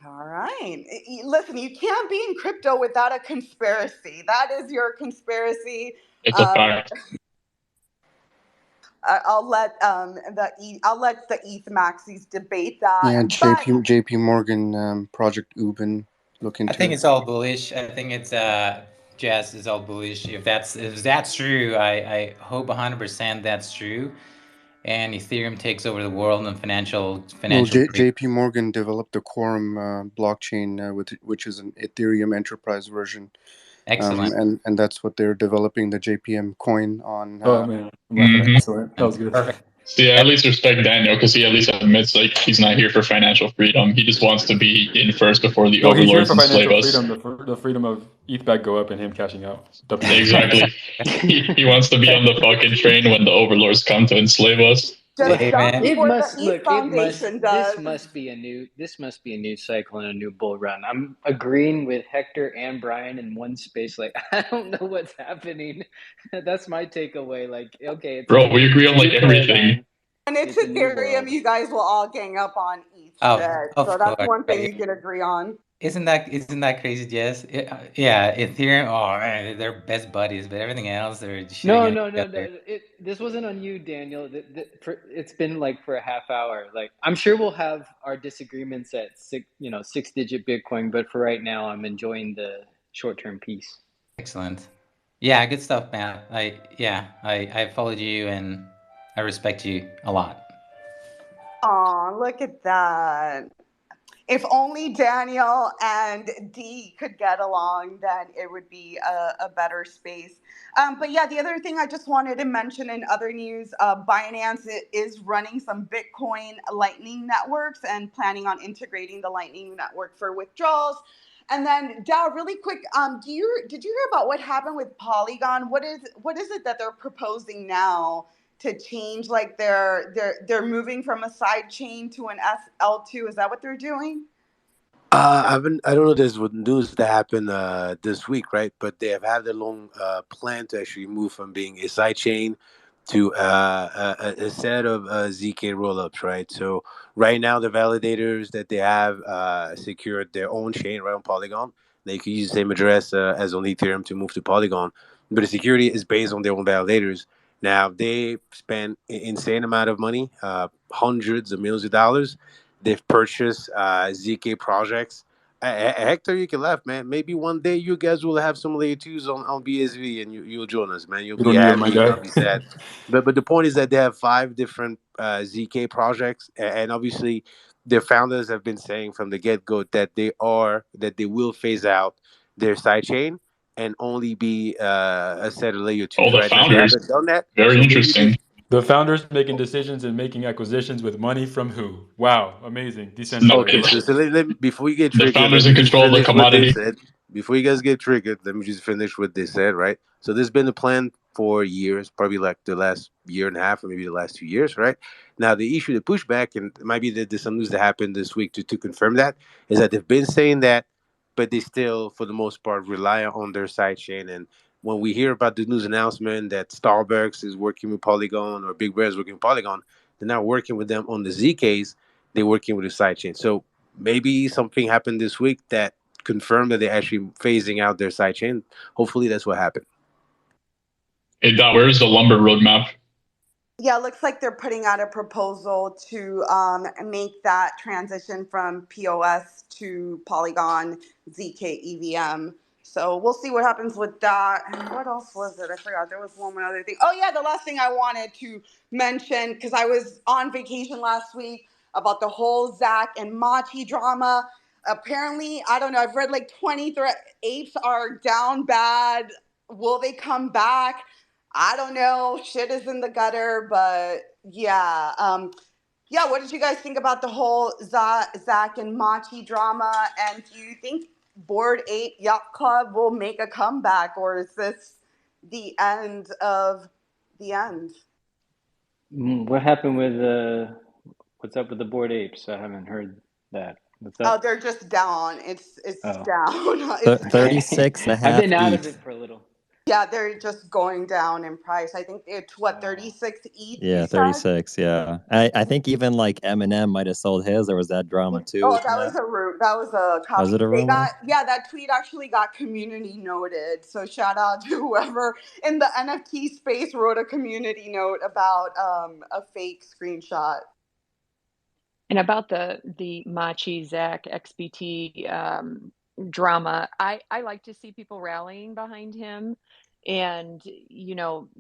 All right. Listen, you can't be in crypto without a conspiracy. That is your conspiracy. It's a fact. I'll let the ETH maxis debate that. Yeah, JP Morgan, Project Ubin, look into. I think it's all bullish. I think it's Jess is all bullish. If that's true, I hope 100% that's true. And Ethereum takes over the world and financial. Well, JP Morgan developed the Quorum blockchain, which is an Ethereum enterprise version. Excellent. And that's what they're developing the JPM coin on. Oh man, excellent. That was good. Perfect. So yeah, at least respect Daniel because he at least admits like he's not here for financial freedom. He just wants to be in first before the No, he's here overlords for enslave financial us. freedom, the freedom of ETH back go up and him cashing out. Exactly. He wants to be on the fucking train when the overlords come to enslave us. Just Hey, jump man. before the ETH Foundation does. This must be a new cycle and a new bull run. I'm agreeing with Hector and Brian in one space. Like, I don't know what's happening. That's my takeaway. Like, okay, it's Bro, we agree on like new everything. paradigm. When it's It's a new Ethereum, world. you guys will all gang up on each Oh, shit. of So that's course. one thing you can agree on. Isn't that crazy, Jess? Yeah, Ethereum. Oh man, they're best buddies, but everything else they're shitting No. on each other. This wasn't on you, Daniel. It's been like for a half hour. Like, I'm sure we'll have our disagreements at six-digit Bitcoin, but for right now, I'm enjoying the short-term peace. Excellent. Yeah, good stuff, man. I followed you and I respect you a lot. Aw, look at that. If only Daniel and Dee could get along, then it would be a better space. But yeah, the other thing I just wanted to mention in other news, Binance is running some Bitcoin Lightning networks and planning on integrating the Lightning network for withdrawals. And then, Dow, really quick, did you hear about what happened with Polygon? What is it that they're proposing now to change, like they're moving from a side chain to an SL2? Is that what they're doing? I don't know. There's news that happened this week, right? But they have had a long plan to actually move from being a side chain to a set of ZK rollups, right? So right now, the validators that they have secured their own chain right on Polygon. They can use the same address as on Ethereum to move to Polygon, but the security is based on their own validators. Now they spend an insane amount of money, hundreds of millions of dollars. They've purchased ZK projects. Hector, you can laugh, man. Maybe one day you guys will have some layer twos on BSV and you'll join us, man. You'll You be don't need it, my happy, you'll guy. not be sad. But the point is that they have 5 different ZK projects, and obviously their founders have been saying from the get go that they will phase out their sidechain and only be a set of layer twos. The Right now they founders. haven't done that. Very So maybe interesting. The founders making decisions and making acquisitions with money from who? Wow, amazing. Okay, Decentralized. so before you get The triggered, founders let in me just control of the finish what they commodity. said. Before you guys get triggered, let me just finish what they said, right? So there's been a plan for years, probably like the last year and a half, or maybe the last 2 years, right? Now the issue, the pushback, and it might be that there's some news that happened this week to confirm that, is that they've been saying that, but they still, for the most part, rely on their side chain. And when we hear about the news announcement that Starbucks is working with Polygon or Big Bear is working with Polygon, they're not working with them on the ZKs. They're working with the side chain. So maybe something happened this week that confirmed that they're actually phasing out their side chain. Hopefully that's what happened. Hey, Dot, where's the lumber roadmap? Yeah, it looks like they're putting out a proposal to make that transition from POS to Polygon ZK EVM. So we'll see what happens with that. And what else was it? I forgot. There was one other thing. Oh, yeah, the last thing I wanted to mention, because I was on vacation last week, about the whole Zach and Machi drama. Apparently, I don't know, I've read like 20 apes are down bad. Will they come back? I don't know. Shit is in the gutter, but yeah. Yeah, what did you guys think about the whole Zach and Machi drama? And do you think Bored Ape Yacht Club will make a comeback, or is this the end of the end? What happened with what's up with the Bored Apes? I haven't heard that. What's Oh, up? they're just down. It's Oh. down. It's 36 and a I've half been out of ETH. it for a little. yeah, they're just going down in price. I think it's what 36 ETH. Yeah, You said? 36. Yeah. I think even like Eminem might have sold his, or was that drama too? Oh, that was that was a copy. Was it a They rumor? that tweet actually got community noted. So shout out to whoever in the NFT space wrote a community note about a fake screenshot. And about the Machi Zach XBT drama. I like to see people rallying behind him. And,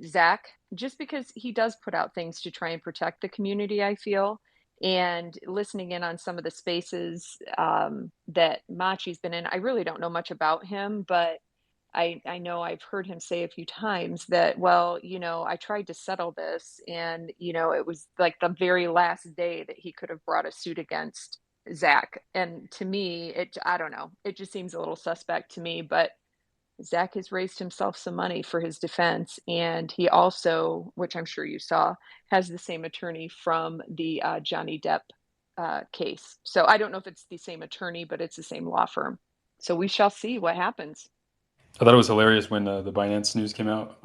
Zach, just because he does put out things to try and protect the community, I feel. And listening in on some of the spaces that Machi's been in, I really don't know much about him, but I know I've heard him say a few times that, well, I tried to settle this and, it was like the very last day that he could have brought a suit against Zach. And to me, I don't know, it just seems a little suspect to me, but Zach has raised himself some money for his defense. And he also, which I'm sure you saw, has the same attorney from the Johnny Depp case. So I don't know if it's the same attorney, but it's the same law firm. So we shall see what happens. I thought it was hilarious when the Binance news came out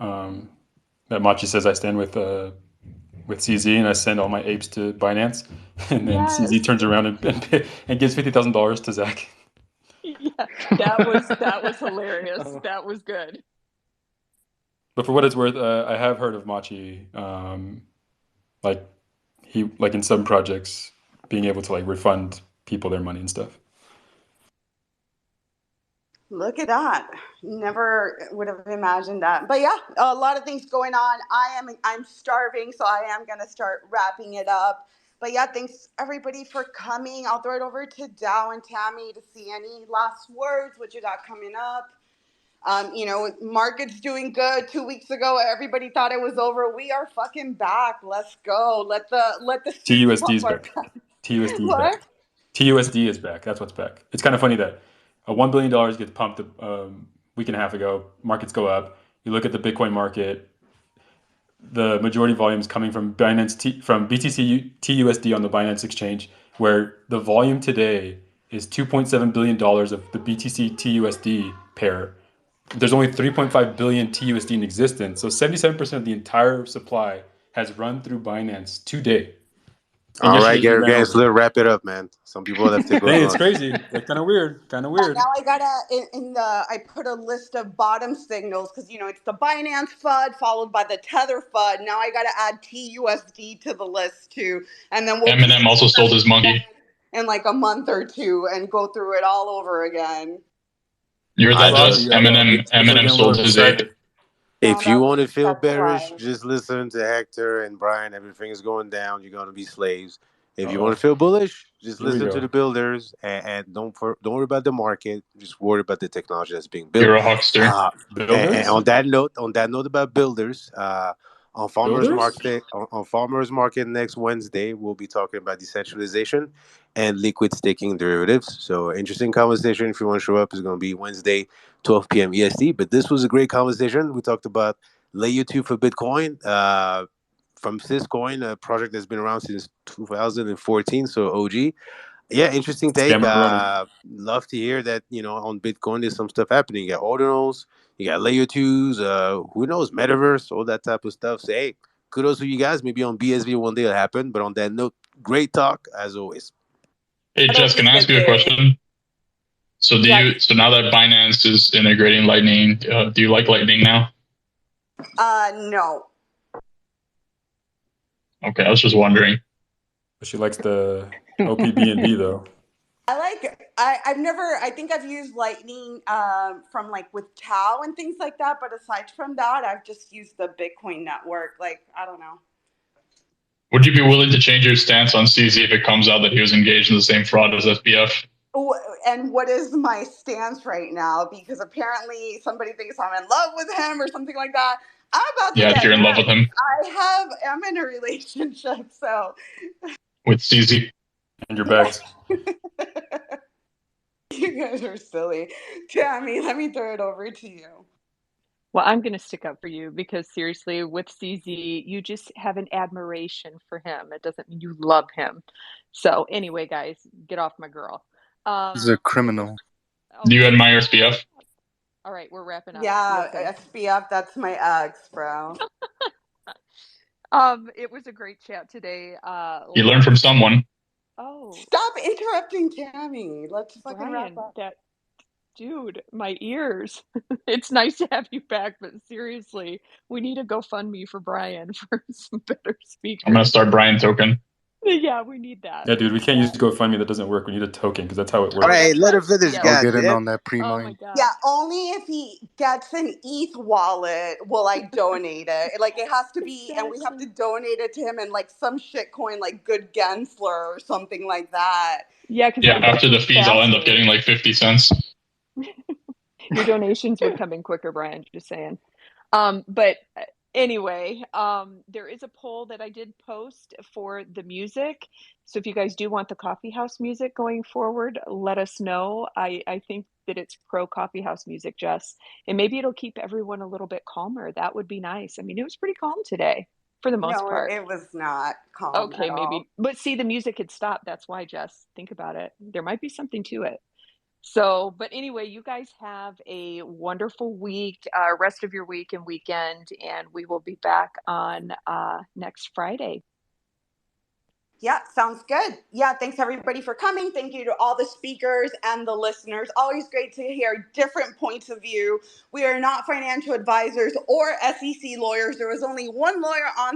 that Machi says I stand with CZ and I send all my apes to Binance, and then Yes. CZ turns around and gives $50,000 to Zach. Yeah, that was hilarious. That was good. But for what it's worth, I have heard of Machi, like in some projects being able to like refund people their money and stuff. Look at that. Never would have imagined that. But yeah, a lot of things going on. I'm starving, so I am going to start wrapping it up. But yeah, thanks everybody for coming. I'll throw it over to Dow and Tammy to see any last words, what you got coming up. Market's doing good. 2 weeks ago, everybody thought it was over. We are fucking back. Let's go. Let the TUSD is back. TUSD is back. TUSD is back. That's what's back. It's kind of funny that $1 billion gets pumped a week and a half ago. Markets go up. You look at the Bitcoin market. The majority volume is coming from from BTC TUSD on the Binance exchange, where the volume today is $2.7 billion of the BTC TUSD pair. There's only 3.5 billion TUSD in existence. So 77% of the entire supply has run through Binance today. And all right, Gary, let's wrap it up, man. Some people have to go. Hey, it's crazy. Like, kind of weird. Now I gotta I put a list of bottom signals because it's the Binance FUD followed by the Tether FUD. Now I gotta add TUSD to the list too, and then Eminem also sold his monkey in like a month or two and go through it all over again. You're that just Eminem sold his ape. If you want to feel bearish, just listen to Hector and Brian. Everything is going down. You're going to be slaves. If you want to feel bullish, just listen to the builders and don't worry about the market. Just worry about the technology that's being built. You're a huckster. And on that note about builders, on Farmers Market next Wednesday, we'll be talking about decentralization and liquid staking derivatives. So interesting conversation. If you want to show up, it's going to be Wednesday, 12 p.m. EST. But this was a great conversation. We talked about Layer 2 for Bitcoin from Syscoin, a project that's been around since 2014. So OG. Yeah, interesting take. Love to hear that, on Bitcoin, there's some stuff happening. You got ordinals, you got layer twos, who knows, Metaverse, all that type of stuff. So, hey, kudos to you guys. Maybe on BSV one day it'll happen. But on that note, great talk as always. Hey, Jess, can I ask you a question? So now that Binance is integrating Lightning, do you like Lightning now? No. Okay, I was just wondering. But she likes the OPBNB though. I think I've used Lightning from like with Tau and things like that. But aside from that, I've just used the Bitcoin network. Like, I don't know. Would you be willing to change your stance on CZ if it comes out that he was engaged in the same fraud as SBF? And what is my stance right now? Because apparently somebody thinks I'm in love with him or something like that. I'm about to get you're in love with him. I'm in a relationship, so. With CZ. And your bags. You guys are silly. Tammy, let me throw it over to you. Well, I'm going to stick up for you because seriously, with CZ, you just have an admiration for him. It doesn't mean you love him. So anyway, guys, get off my girl. He's a criminal. Do you admire SBF? All right, we're wrapping up. Yeah, SBF, that's my ex, bro. It was a great chat today. You learned from someone. Oh. Stop interrupting Tammy. Let's fucking wrap up. Dude, my ears. It's nice to have you back, but seriously, we need a GoFundMe for Brian for some better speakers. I'm going to start Brian token. Yeah, we need that. Yeah, dude, we can't use GoFundMe. That doesn't work. We need a token because that's how it All works. right, that's let her right. finish, Yeah. I'll get in goddamn. on that Oh my pre-mine. god. Yeah, only if he gets an ETH wallet will I donate it. Like it has to be, and we have to donate it to him in like some shit coin, like Good Gensler or something like that. Yeah, because Yeah, that after the moves fees, I'll end up faster. getting like 50 cents. Your donations would come in quicker, Brian. Just saying. But anyway, there is a poll that I did post for the music. So if you guys do want the coffee house music going forward, let us know. I think that it's pro coffee house music, Jess, and maybe it'll keep everyone a little bit calmer. That would be nice. I mean, it was pretty calm today for the most No, part. it was not calm Okay, at all. maybe. But see, the music had stopped. That's why, Jess. Think about it. There might be something to it. So, but anyway, you guys have a wonderful week, rest of your week and weekend, and we will be back on next Friday. Yeah, sounds good. Yeah, thanks everybody for coming. Thank you to all the speakers and the listeners. Always great to hear different points of view. We are not financial advisors or SEC lawyers. There was only one lawyer on